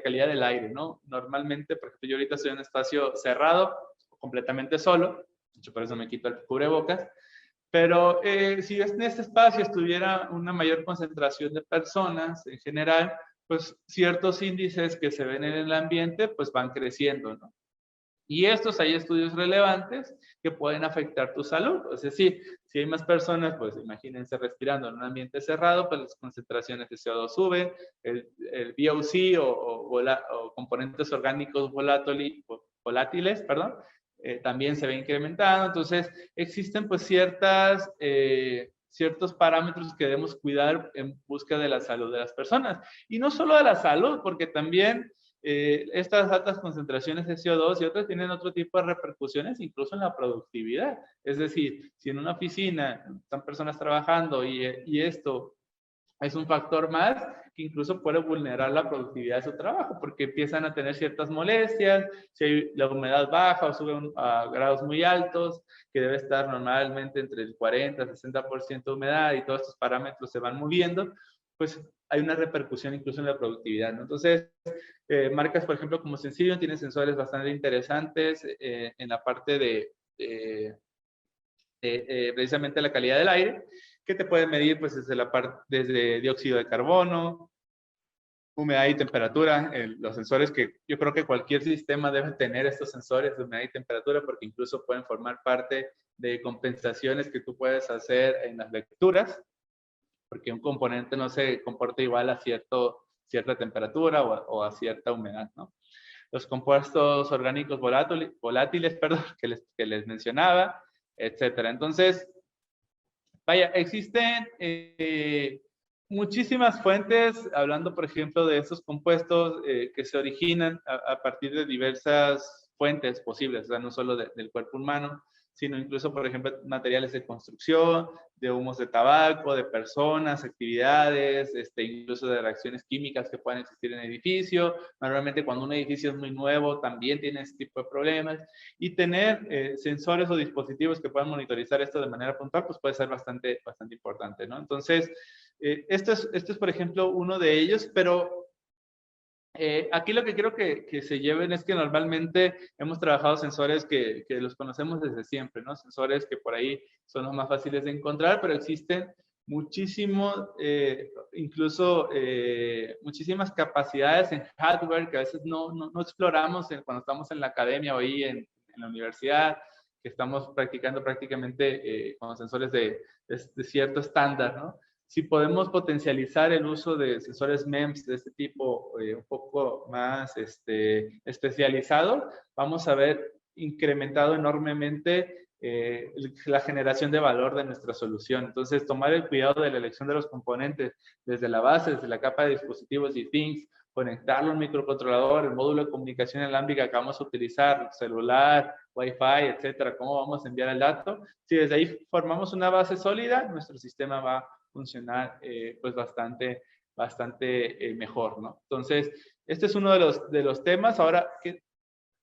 calidad del aire, ¿no? Normalmente, por ejemplo, yo ahorita estoy en un espacio cerrado, completamente solo, de hecho por eso me quito el cubrebocas, pero si en este espacio estuviera una mayor concentración de personas en general, pues ciertos índices que se ven en el ambiente pues van creciendo, ¿no? Y estos hay estudios relevantes que pueden afectar tu salud. Es decir, si hay más personas, pues imagínense respirando en un ambiente cerrado, pues las concentraciones de CO2 suben, el VOC o componentes orgánicos volátiles, perdón, también se ve incrementado. Entonces, existen pues ciertos parámetros que debemos cuidar en busca de la salud de las personas. Y no solo de la salud, porque también estas altas concentraciones de CO2 y otras tienen otro tipo de repercusiones, incluso en la productividad. Es decir, si en una oficina están personas trabajando y esto es un factor más que incluso puede vulnerar la productividad de su trabajo, porque empiezan a tener ciertas molestias, si hay la humedad baja o sube a grados muy altos, que debe estar normalmente entre el 40 y 60% de humedad y todos estos parámetros se van moviendo, pues hay una repercusión incluso en la productividad, ¿no? Entonces, marcas, por ejemplo, como Sensirion tienen sensores bastante interesantes en la parte de precisamente la calidad del aire, que te pueden medir pues desde dióxido de carbono, humedad y temperatura, los sensores que yo creo que cualquier sistema debe tener estos sensores de humedad y temperatura porque incluso pueden formar parte de compensaciones que tú puedes hacer en las lecturas, porque un componente no se comporta igual a cierta temperatura o a cierta humedad, ¿no? Los compuestos orgánicos volátiles, perdón, que les mencionaba, etcétera. Entonces, vaya, existen muchísimas fuentes, hablando, por ejemplo, de esos compuestos que se originan a partir de diversas fuentes posibles, o sea, no solo del cuerpo humano, sino incluso, por ejemplo, materiales de construcción, de humos de tabaco, de personas, actividades, incluso de reacciones químicas que puedan existir en el edificio. Normalmente cuando un edificio es muy nuevo, también tiene ese tipo de problemas. Y tener sensores o dispositivos que puedan monitorizar esto de manera puntual, pues puede ser bastante importante, ¿no? Entonces, esto es, por ejemplo, uno de ellos, pero aquí lo que quiero que se lleven es que normalmente hemos trabajado sensores que los conocemos desde siempre, ¿no? Sensores que por ahí son los más fáciles de encontrar, pero existen muchísimos, incluso muchísimas capacidades en hardware que a veces no exploramos cuando estamos en la academia o ahí en la universidad, que estamos practicando prácticamente con sensores de cierto estándar, ¿no? Si podemos potencializar el uso de sensores MEMS de este tipo un poco más especializado, vamos a ver incrementado enormemente la generación de valor de nuestra solución. Entonces, tomar el cuidado de la elección de los componentes desde la base, desde la capa de dispositivos y things, conectarlo al microcontrolador, el módulo de comunicación inalámbrica que vamos a utilizar, celular, Wi-Fi, etcétera, cómo vamos a enviar el dato. Si desde ahí formamos una base sólida, nuestro sistema va funcionar pues bastante mejor, ¿no? Entonces, este es uno de los temas. Ahora,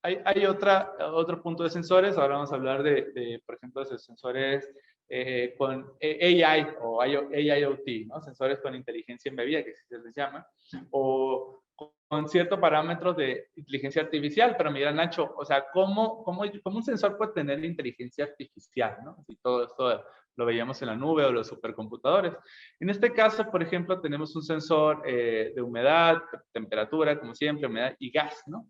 hay otro punto de sensores. Ahora vamos a hablar por ejemplo, de sensores con AI o AIoT, ¿no? Sensores con inteligencia embebida, que se les llama, o con ciertos parámetros de inteligencia artificial. Pero mira, Nacho, o sea, ¿cómo un sensor puede tener inteligencia artificial, ¿no? Si todo esto lo veíamos en la nube o los supercomputadores. En este caso, por ejemplo, tenemos un sensor de humedad, temperatura, como siempre, humedad y gas, ¿no?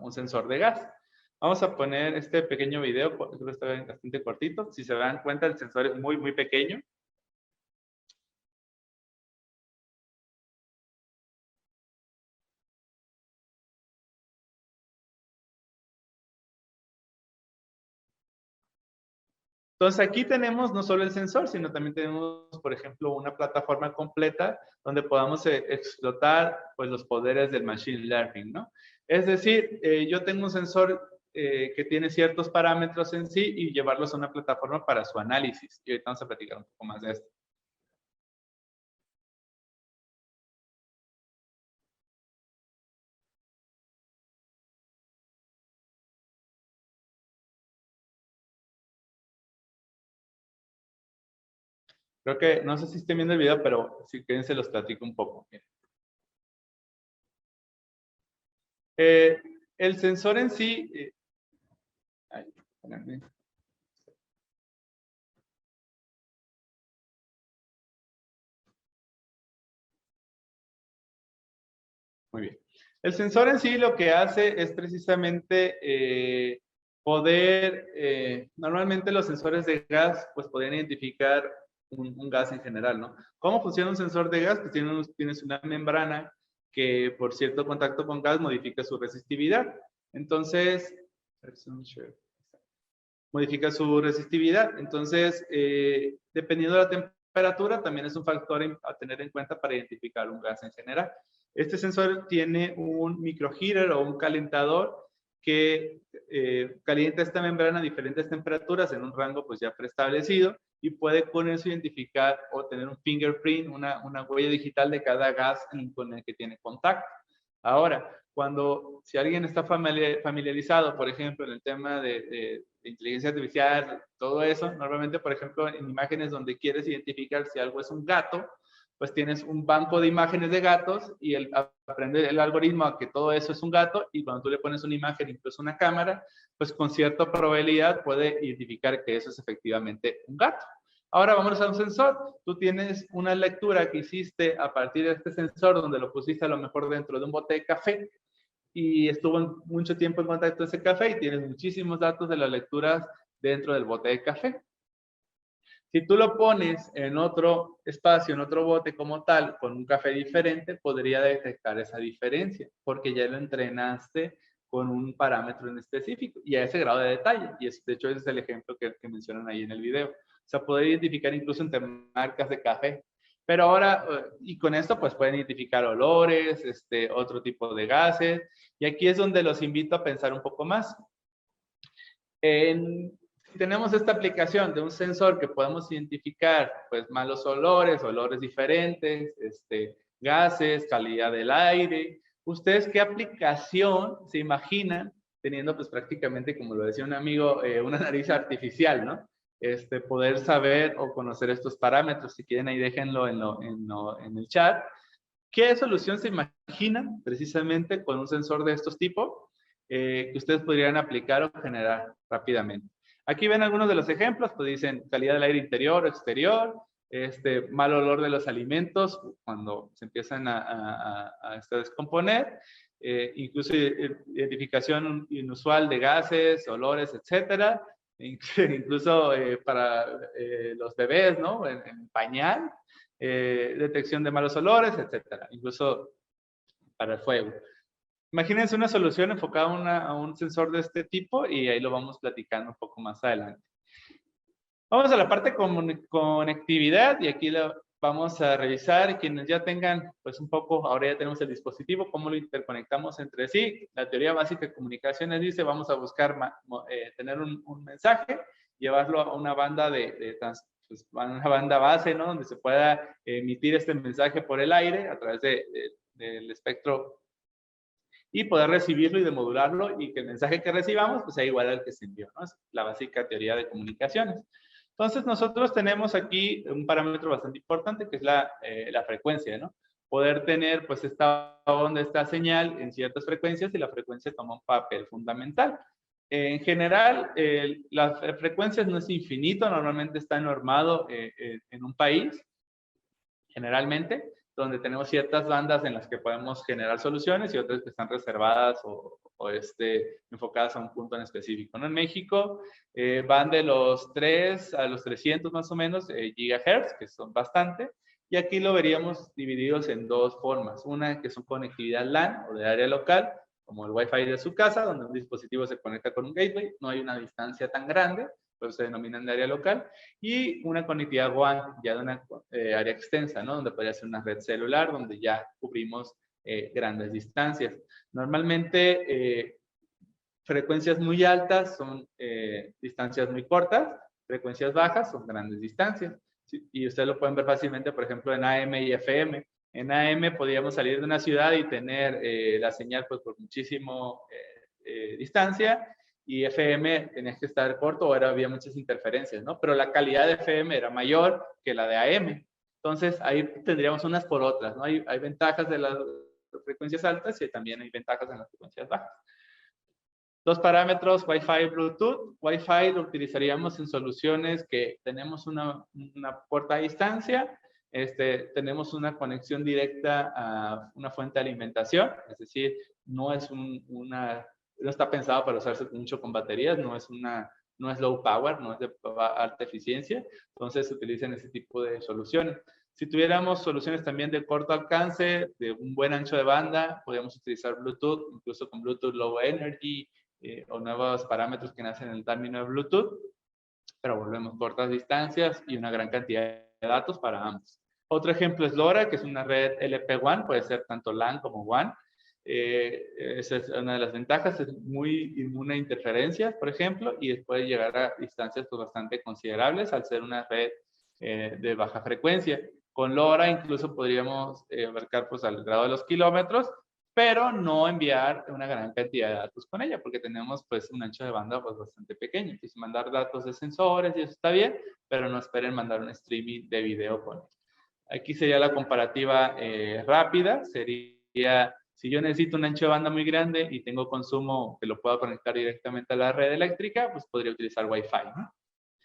Un sensor de gas. Vamos a poner este pequeño video, creo que está bastante cortito. Si se dan cuenta, el sensor es muy pequeño. Entonces aquí tenemos no solo el sensor, sino también tenemos, por ejemplo, una plataforma completa donde podamos explotar pues, los poderes del Machine Learning, ¿no? Es decir, yo tengo un sensor que tiene ciertos parámetros en sí y llevarlos a una plataforma para su análisis. Y ahorita vamos a platicar un poco más de esto. Creo que, no sé si estén viendo el video, pero si quieren se los platico un poco. El sensor en sí... ay, espérame. Muy bien. El sensor en sí lo que hace es precisamente normalmente los sensores de gas pues podrían identificar un gas en general, ¿no? ¿Cómo funciona un sensor de gas? Pues tienes una membrana que por cierto contacto con gas modifica su resistividad. Entonces, modifica su resistividad. Entonces, dependiendo de la temperatura, también es un factor a tener en cuenta para identificar un gas en general. Este sensor tiene un microheater o un calentador que calienta esta membrana a diferentes temperaturas en un rango pues ya preestablecido y puede con eso identificar o tener un fingerprint, una huella digital de cada gas con el que tiene contacto. Ahora, si alguien está familiarizado, por ejemplo, en el tema de inteligencia artificial, todo eso, normalmente, por ejemplo, en imágenes donde quieres identificar si algo es un gato, pues tienes un banco de imágenes de gatos y aprende el algoritmo a que todo eso es un gato, y cuando tú le pones una imagen, incluso una cámara, pues con cierta probabilidad puede identificar que eso es efectivamente un gato. Ahora vamos a un sensor. Tú tienes una lectura que hiciste a partir de este sensor, donde lo pusiste a lo mejor dentro de un bote de café y estuvo mucho tiempo en contacto ese café y tienes muchísimos datos de las lecturas dentro del bote de café. Si tú lo pones en otro espacio, en otro bote como tal, con un café diferente, podría detectar esa diferencia, porque ya lo entrenaste con un parámetro en específico y a ese grado de detalle. Y de hecho ese es el ejemplo que mencionan ahí en el video. O sea, poder identificar incluso entre marcas de café. Pero ahora, y con esto, pues pueden identificar olores, otro tipo de gases. Y aquí es donde los invito a pensar un poco más. Si tenemos esta aplicación de un sensor que podemos identificar, pues, malos olores, olores diferentes, gases, calidad del aire. ¿Ustedes qué aplicación se imaginan teniendo, pues, prácticamente, como lo decía un amigo, una nariz artificial, ¿no? Poder saber o conocer estos parámetros. Si quieren, ahí déjenlo en el chat. ¿Qué solución se imaginan precisamente con un sensor de estos tipos que ustedes podrían aplicar o generar rápidamente? Aquí ven algunos de los ejemplos, pues dicen calidad del aire interior o exterior, mal olor de los alimentos cuando se empiezan a descomponer, incluso identificación inusual de gases, olores, etcétera, incluso para los bebés, ¿no? En pañal, detección de malos olores, etcétera, incluso para el fuego. Imagínense una solución enfocada a un sensor de este tipo y ahí lo vamos platicando un poco más adelante. Vamos a la parte de conectividad y aquí lo vamos a revisar. Quienes ya tengan, pues un poco, ahora ya tenemos el dispositivo, cómo lo interconectamos entre sí. La teoría básica de comunicaciones dice, vamos a buscar tener un mensaje, llevarlo a una banda pues, una banda base, ¿no? Donde se pueda emitir este mensaje por el aire a través del espectro y poder recibirlo y demodularlo y que el mensaje que recibamos pues sea igual al que se envió, ¿no? Es la básica teoría de comunicaciones. Entonces nosotros tenemos aquí un parámetro bastante importante que es la frecuencia, ¿no? Poder tener pues esta onda, esta señal en ciertas frecuencias y la frecuencia toma un papel fundamental. En general, las frecuencias no es infinito, normalmente está normado en un país, generalmente, donde tenemos ciertas bandas en las que podemos generar soluciones y otras que están reservadas o enfocadas a un punto en específico, ¿no? En México van de los 3 a los 300 más o menos gigahertz, que son bastante, y aquí lo veríamos divididos en dos formas. Una que son conectividad LAN o de área local, como el Wi-Fi de su casa, donde un dispositivo se conecta con un gateway, no hay una distancia tan grande, pues se denominan de área local, y una conectividad WAN, ya de una área extensa, ¿no? Donde podría ser una red celular, donde ya cubrimos grandes distancias. Normalmente, frecuencias muy altas son distancias muy cortas, frecuencias bajas son grandes distancias. ¿Sí? Y ustedes lo pueden ver fácilmente, por ejemplo, en AM y FM. En AM podríamos salir de una ciudad y tener la señal pues, por muchísimo distancia, y FM tenías que estar corto o había muchas interferencias, ¿no? Pero la calidad de FM era mayor que la de AM. Entonces, ahí tendríamos unas por otras, ¿no? Hay ventajas de las frecuencias altas y también hay ventajas en las frecuencias bajas. Dos parámetros, Wi-Fi y Bluetooth. Wi-Fi lo utilizaríamos en soluciones que tenemos una puerta a distancia, tenemos una conexión directa a una fuente de alimentación, es decir, no está pensado para usarse mucho con baterías, no es low power, no es de alta eficiencia, entonces se utilizan ese tipo de soluciones. Si tuviéramos soluciones también de corto alcance, de un buen ancho de banda, podríamos utilizar Bluetooth, incluso con Bluetooth Low Energy, o nuevos parámetros que nacen en el término de Bluetooth, pero volvemos cortas distancias y una gran cantidad de datos para ambos. Otro ejemplo es LoRa, que es una red LP WAN, puede ser tanto LAN como WAN. Esa es una de las ventajas, es muy inmune a interferencias, por ejemplo, y puede llegar a distancias pues, bastante considerables al ser una red de baja frecuencia. Con LoRa incluso podríamos abarcar pues, al grado de los kilómetros, pero no enviar una gran cantidad de datos con ella, porque tenemos pues un ancho de banda pues bastante pequeño. Entonces, mandar datos de sensores y eso está bien, pero no esperen mandar un streaming de video con ella. Aquí sería la comparativa rápida, sería, si yo necesito un ancho de banda muy grande y tengo consumo que lo puedo conectar directamente a la red eléctrica, pues podría utilizar Wi-Fi, ¿no?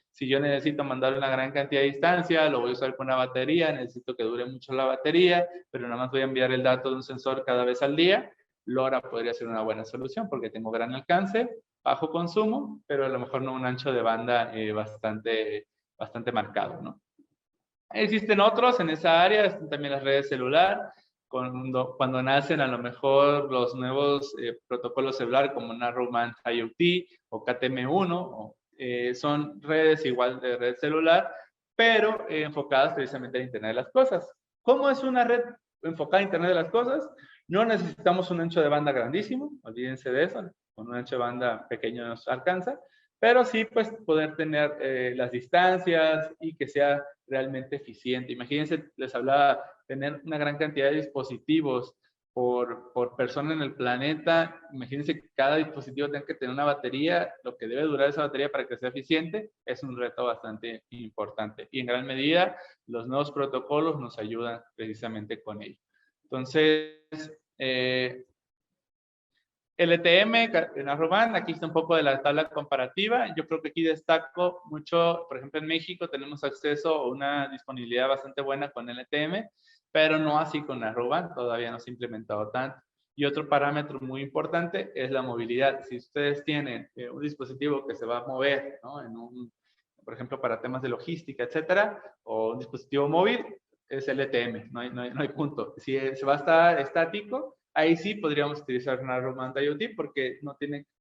Si yo necesito mandar una gran cantidad de distancia, lo voy a usar con una batería, necesito que dure mucho la batería, pero nada más voy a enviar el dato de un sensor cada vez al día, LoRa podría ser una buena solución porque tengo gran alcance, bajo consumo, pero a lo mejor no un ancho de banda bastante marcado, ¿no? Existen otros en esa área, están también las redes celular, cuando nacen a lo mejor los nuevos protocolos celular como Narrowband IoT o KTM1, son redes igual de red celular, pero enfocadas precisamente a Internet de las Cosas. ¿Cómo es una red enfocada a Internet de las Cosas? No necesitamos un ancho de banda grandísimo, olvídense de eso, con un ancho de banda pequeño nos alcanza, pero sí pues poder tener las distancias y que sea realmente eficiente. Imagínense, les hablaba, tener una gran cantidad de dispositivos por persona en el planeta. Imagínense que cada dispositivo tenga que tener una batería, lo que debe durar esa batería para que sea eficiente, es un reto bastante importante. Y en gran medida, los nuevos protocolos nos ayudan precisamente con ello. Entonces, LTM, Narrowband, aquí está un poco de la tabla comparativa. Yo creo que aquí destaco mucho, por ejemplo, en México tenemos acceso a una disponibilidad bastante buena con LTM, pero no así con Narrowband, todavía no se ha implementado tanto. Y otro parámetro muy importante es la movilidad. Si ustedes tienen un dispositivo que se va a mover, ¿no? Por ejemplo, para temas de logística, etcétera, o un dispositivo móvil, es LTM, no hay punto. Si se va a estar estático, ahí sí podríamos utilizar Narrowband IoT porque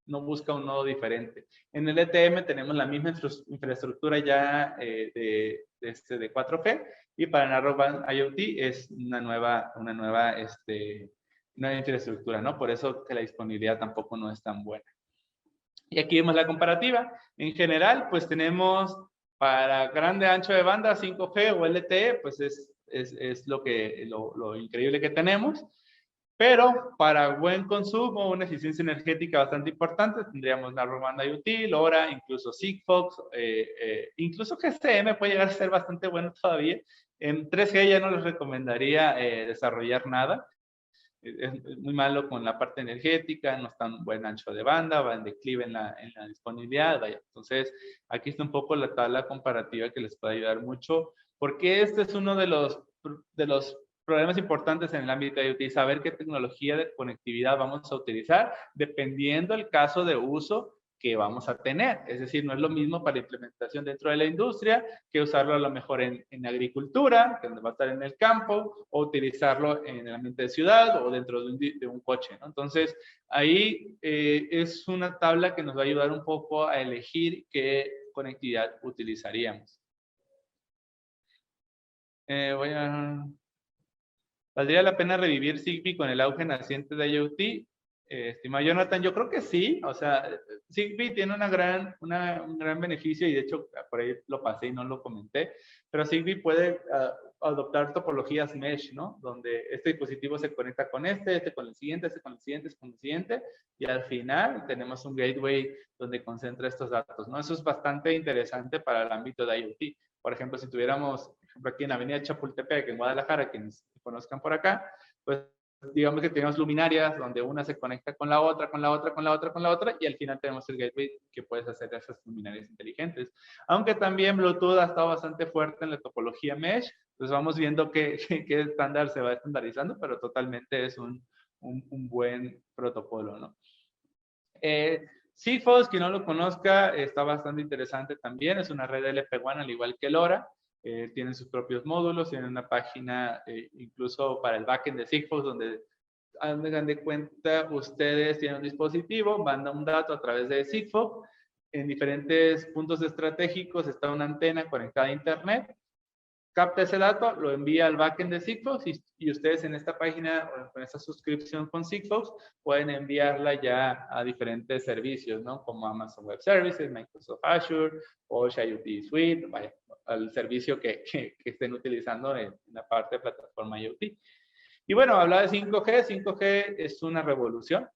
no busca un nodo diferente. En el ETM tenemos la misma infraestructura ya de 4G y para Narrowband IoT es una nueva infraestructura, ¿no? Por eso que la disponibilidad tampoco no es tan buena. Y aquí vemos la comparativa. En general, pues tenemos para grande ancho de banda 5G o LTE, pues es lo increíble que tenemos. Pero para buen consumo, una eficiencia energética bastante importante, tendríamos Narrowband IoT, LoRa, incluso Sigfox, incluso GSM puede llegar a ser bastante bueno todavía. En 3G ya no les recomendaría desarrollar nada. Es muy malo con la parte energética, no está en buen ancho de banda, va en declive en la disponibilidad. Vaya. Entonces, aquí está un poco la tabla comparativa que les puede ayudar mucho, porque este es uno de los problemas importantes en el ámbito de IoT, saber qué tecnología de conectividad vamos a utilizar dependiendo del caso de uso que vamos a tener. Es decir, no es lo mismo para implementación dentro de la industria que usarlo a lo mejor en agricultura, que va a estar en el campo, o utilizarlo en el ambiente de ciudad o dentro de un coche, ¿no? Entonces, ahí es una tabla que nos va a ayudar un poco a elegir qué conectividad utilizaríamos. ¿Valdría la pena revivir Zigbee con el auge naciente de IoT? Estimado Jonathan, yo creo que sí. O sea, Zigbee tiene un gran beneficio y de hecho por ahí lo pasé y no lo comenté, pero Zigbee puede adoptar topologías mesh, ¿no? Donde este dispositivo se conecta con este con el siguiente, este con el siguiente, este con el siguiente, y al final tenemos un gateway donde concentra estos datos, ¿no? Eso es bastante interesante para el ámbito de IoT. Por ejemplo, si tuviéramos, por ejemplo, aquí en la avenida Chapultepec, en Guadalajara, quienes conozcan por acá, pues digamos que tenemos luminarias donde una se conecta con la otra, con la otra, con la otra, con la otra, y al final tenemos el gateway que puedes hacer esas luminarias inteligentes. Aunque también Bluetooth ha estado bastante fuerte en la topología mesh, pues vamos viendo qué estándar se va estandarizando, pero totalmente es un buen protocolo, ¿no? Sigfox, quien no lo conozca, está bastante interesante también. Es una red LP WAN al igual que LoRa. Tienen sus propios módulos, tienen una página incluso para el backend de Sigfox donde hagan de cuenta ustedes tienen un dispositivo, mandan un dato a través de Sigfox. En diferentes puntos estratégicos está una antena conectada a internet capta ese dato, lo envía al backend de Sigfox y ustedes en esta página, con esta suscripción con Sigfox, pueden enviarla ya a diferentes servicios, ¿no? Como Amazon Web Services, Microsoft Azure o IoT Suite, vaya, al servicio que estén utilizando en la parte de plataforma IoT. Y bueno, hablaba de 5G. 5G es una revolución,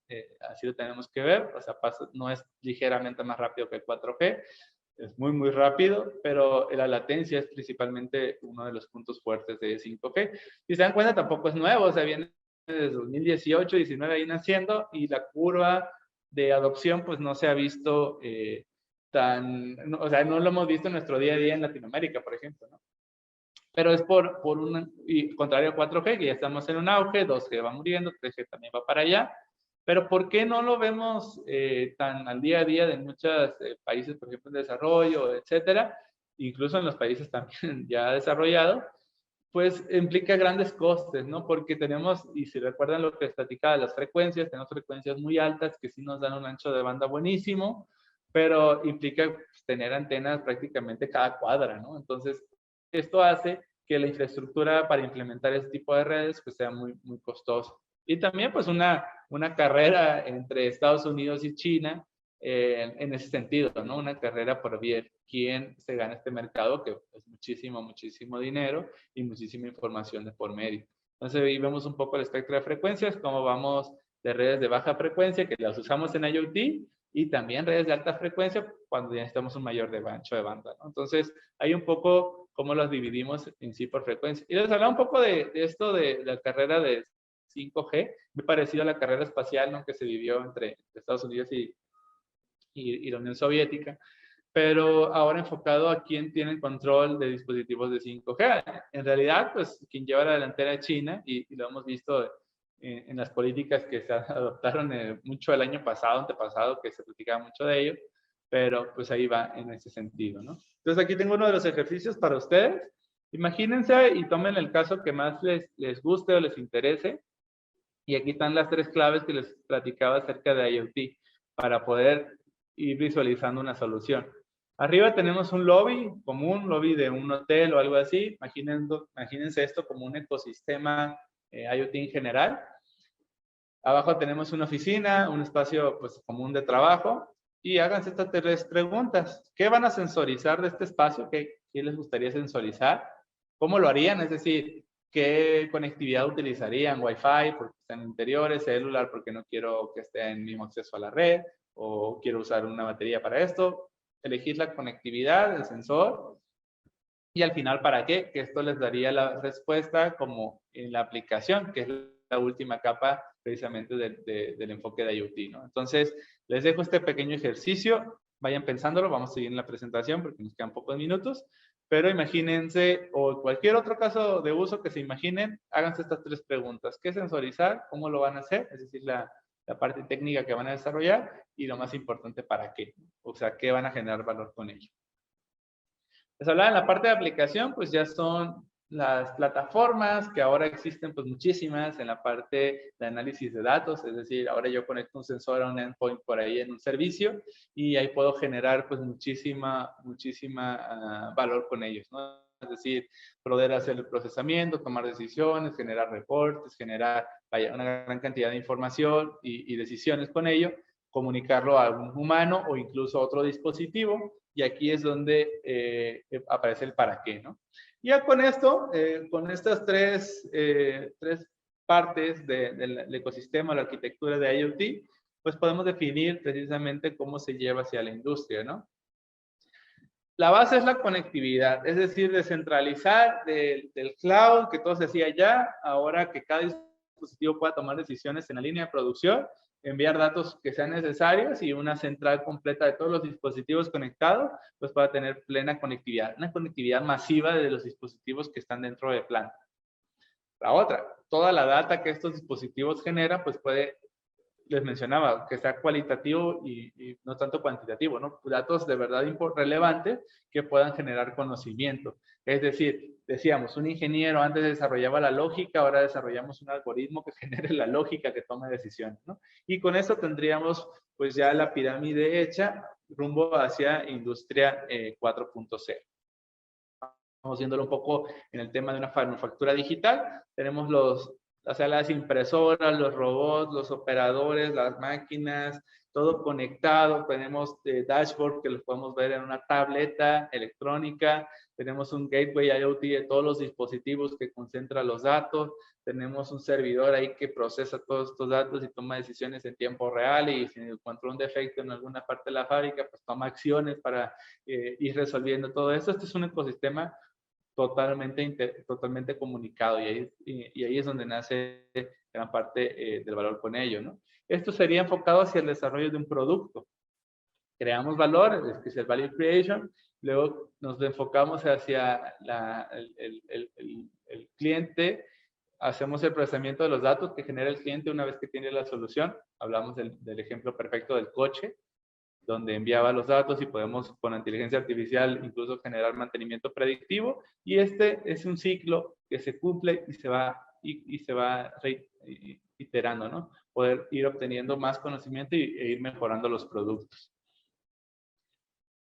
así lo tenemos que ver. O sea, no es ligeramente más rápido que 4G, es muy, muy rápido, pero la latencia es principalmente uno de los puntos fuertes de 5G. Si se dan cuenta, tampoco es nuevo, o sea, viene desde 2018, 19 ahí naciendo, y la curva de adopción, pues no se ha visto o sea, no lo hemos visto en nuestro día a día en Latinoamérica, por ejemplo, ¿no? Pero es y contrario a 4G, que ya estamos en un auge, 2G va muriendo, 3G también va para allá. Pero ¿por qué no lo vemos tan al día a día de muchos países, por ejemplo, en desarrollo, etcétera? Incluso en los países también ya desarrollados, pues implica grandes costes, ¿no? Porque tenemos, y si recuerdan lo que les platicaba, las frecuencias, tenemos frecuencias muy altas que sí nos dan un ancho de banda buenísimo, pero implica pues, tener antenas prácticamente cada cuadra, ¿no? Entonces, esto hace que la infraestructura para implementar este tipo de redes pues sea muy, muy costosa. Y también pues una carrera entre Estados Unidos y China en ese sentido, ¿no? Una carrera por ver quién se gana este mercado, que es muchísimo, muchísimo dinero y muchísima información de por medio. Entonces ahí vemos un poco el espectro de frecuencias, cómo vamos de redes de baja frecuencia, que las usamos en IoT, y también redes de alta frecuencia cuando ya necesitamos un mayor ancho de banda, ¿no? Entonces, hay un poco cómo los dividimos en sí por frecuencia. Y les hablaba un poco de esto de la carrera de 5G, muy parecido a la carrera espacial, ¿no? Que se vivió entre Estados Unidos y la Unión Soviética, pero ahora enfocado a quién tiene el control de dispositivos de 5G. En realidad, pues quien lleva la delantera es China, y lo hemos visto en las políticas que se adoptaron mucho el año pasado, antepasado, que se platicaba mucho de ello, pero pues ahí va en ese sentido, ¿no? Entonces aquí tengo uno de los ejercicios para ustedes. Imagínense y tomen el caso que más les guste o les interese, y aquí están las 3 claves que les platicaba acerca de IoT para poder ir visualizando una solución. Arriba tenemos un lobby común, lobby de un hotel o algo así. Imagínense esto como un ecosistema IoT en general. Abajo tenemos una oficina, un espacio pues, común de trabajo. Y háganse estas 3 preguntas. ¿Qué van a sensorizar de este espacio? ¿Qué les gustaría sensorizar? ¿Cómo lo harían? Es decir, ¿qué conectividad utilizarían? Wi-Fi porque están interiores, celular porque no quiero que esté en mismo acceso a la red, o quiero usar una batería para esto. Elegir la conectividad, el sensor, y al final, ¿para qué? Que esto les daría la respuesta como en la aplicación, que es la última capa precisamente del enfoque de IoT, ¿no? Entonces, les dejo este pequeño ejercicio, vayan pensándolo, vamos a seguir en la presentación porque nos quedan pocos minutos, pero imagínense, o cualquier otro caso de uso que se imaginen, háganse estas 3 preguntas. ¿Qué sensorizar? ¿Cómo lo van a hacer? Es decir, la parte técnica que van a desarrollar, y lo más importante, ¿para qué? O sea, ¿qué van a generar valor con ello? Les hablaba en la parte de aplicación, pues ya son las plataformas que ahora existen, pues muchísimas en la parte de análisis de datos. Es decir, ahora yo conecto un sensor a un endpoint por ahí en un servicio, y ahí puedo generar pues muchísima valor con ellos, ¿no? Es decir, poder hacer el procesamiento, tomar decisiones, generar reportes, generar una gran cantidad de información y decisiones con ello, comunicarlo a un humano o incluso a otro dispositivo. Y aquí es donde aparece el para qué, ¿no? Ya con esto, con estas 3 partes del ecosistema, la arquitectura de IoT, pues podemos definir precisamente cómo se lleva hacia la industria, ¿no? La base es la conectividad, es decir, descentralizar del cloud, que todo se hacía ya, ahora que cada dispositivo pueda tomar decisiones en la línea de producción, enviar datos que sean necesarios, y una central completa de todos los dispositivos conectados, pues para tener plena conectividad, una conectividad masiva de los dispositivos que están dentro de planta. La otra, toda la data que estos dispositivos generan, pues puede, les mencionaba, que sea cualitativo y no tanto cuantitativo, ¿no? Datos de verdad relevantes que puedan generar conocimiento. Es decir, decíamos, un ingeniero antes desarrollaba la lógica, ahora desarrollamos un algoritmo que genere la lógica que tome decisiones, ¿no? Y con eso tendríamos pues ya la pirámide hecha rumbo hacia industria 4.0. viéndolo un poco en el tema de una manufactura digital. Tenemos las impresoras, los robots, los operadores, las máquinas, todo conectado. Tenemos dashboard que los podemos ver en una tableta electrónica. Tenemos un gateway IoT de todos los dispositivos que concentra los datos. Tenemos un servidor ahí que procesa todos estos datos y toma decisiones en tiempo real, y si encuentra un defecto en alguna parte de la fábrica, pues toma acciones para ir resolviendo todo esto. Este es un ecosistema totalmente comunicado, y ahí es donde nace gran parte del valor con ello, ¿no? Esto sería enfocado hacia el desarrollo de un producto. Creamos valor, que es el value creation, luego nos enfocamos hacia el cliente, hacemos el procesamiento de los datos que genera el cliente una vez que tiene la solución. Hablamos del ejemplo perfecto del coche, donde enviaba los datos y podemos con inteligencia artificial incluso generar mantenimiento predictivo, y este es un ciclo que se cumple y se va iterando, ¿no? Poder ir obteniendo más conocimiento e ir mejorando los productos.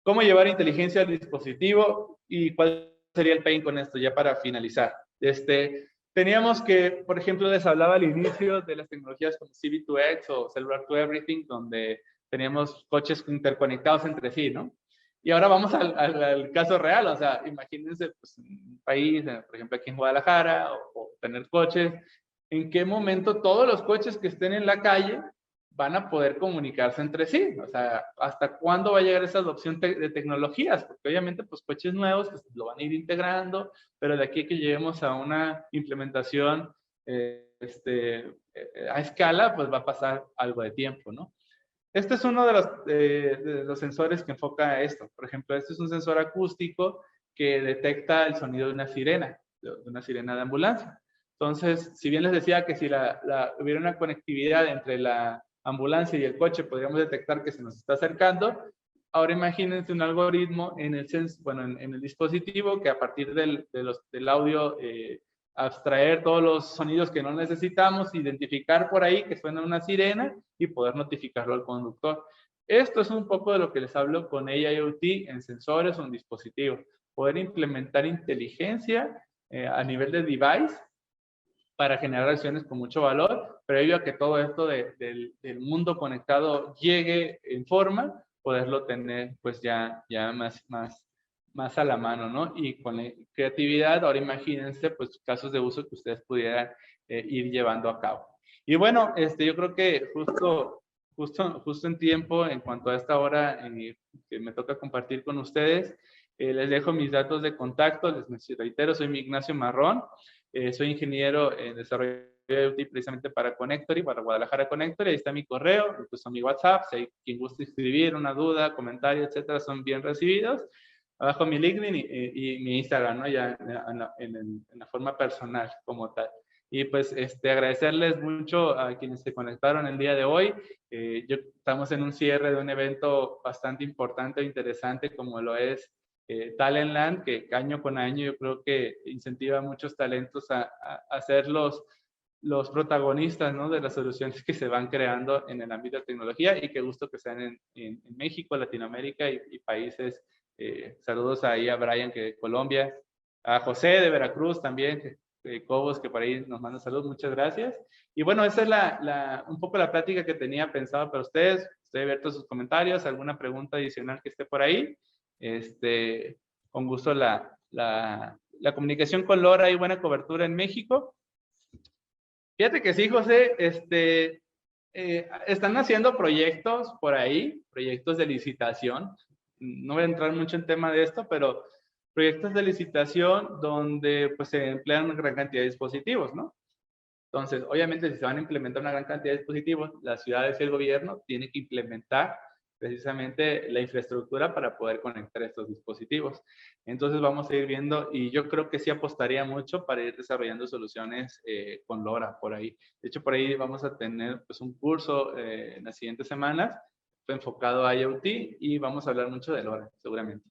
¿Cómo llevar inteligencia al dispositivo y cuál sería el pain con esto ya para finalizar? Teníamos que, por ejemplo, les hablaba al inicio de las tecnologías como CV2X o Cellular to Everything, donde teníamos coches interconectados entre sí, ¿no? Y ahora vamos al caso real. O sea, imagínense pues, un país, por ejemplo, aquí en Guadalajara, o tener coches. ¿En qué momento todos los coches que estén en la calle van a poder comunicarse entre sí? O sea, ¿hasta cuándo va a llegar esa adopción de tecnologías? Porque obviamente, pues coches nuevos pues, lo van a ir integrando, pero de aquí a que lleguemos a una implementación a escala, pues va a pasar algo de tiempo, ¿no? Este es uno de los sensores que enfoca esto. Por ejemplo, este es un sensor acústico que detecta el sonido de una sirena de ambulancia. Entonces, si bien les decía que si hubiera una conectividad entre la ambulancia y el coche, podríamos detectar que se nos está acercando. Ahora imagínense un algoritmo en el dispositivo que a partir del audio abstraer todos los sonidos que no necesitamos, identificar por ahí que suena una sirena y poder notificarlo al conductor. Esto es un poco de lo que les hablo con AIoT en sensores o en dispositivos. Poder implementar inteligencia a nivel de device para generar acciones con mucho valor, previo a que todo esto del mundo conectado llegue en forma, poderlo tener pues ya más a la mano, ¿no? Y con la creatividad, ahora imagínense pues casos de uso que ustedes pudieran ir llevando a cabo. Y bueno, yo creo que justo en tiempo, en cuanto a esta hora que me toca compartir con ustedes, les dejo mis datos de contacto. Les reitero, soy Ignacio Marrón. Soy ingeniero en desarrollo de IoT precisamente para Connectory, para Guadalajara Connectory. Ahí está mi correo, incluso mi WhatsApp. Si hay quien guste escribir una duda, comentario, etcétera, son bien recibidos. Abajo mi LinkedIn y mi Instagram, ¿no? Ya en la forma personal como tal. Y pues agradecerles mucho a quienes se conectaron el día de hoy. Estamos en un cierre de un evento bastante importante e interesante como lo es Talentland, que año con año yo creo que incentiva a muchos talentos a ser los protagonistas, ¿no? De las soluciones que se van creando en el ámbito de tecnología, y qué gusto que sean en México, Latinoamérica y países. Saludos ahí a Brian, que de Colombia, a José de Veracruz también, Cobos, que por ahí nos manda saludos, muchas gracias. Y bueno, esa es un poco la plática que tenía pensado para ustedes. Estoy abierto a sus comentarios, alguna pregunta adicional que esté por ahí. Con gusto la comunicación con Lora. Hay buena cobertura en México. Fíjate que sí, José, están haciendo proyectos por ahí, proyectos de licitación. No voy a entrar mucho en tema de esto, pero proyectos de licitación donde pues se emplean una gran cantidad de dispositivos, ¿no? Entonces, obviamente, si se van a implementar una gran cantidad de dispositivos, las ciudades y el gobierno tienen que implementar precisamente la infraestructura para poder conectar estos dispositivos. Entonces vamos a ir viendo, y yo creo que sí apostaría mucho para ir desarrollando soluciones con LoRa por ahí. De hecho, por ahí vamos a tener pues un curso en las siguientes semanas enfocado a IoT, y vamos a hablar mucho de LoRa, seguramente.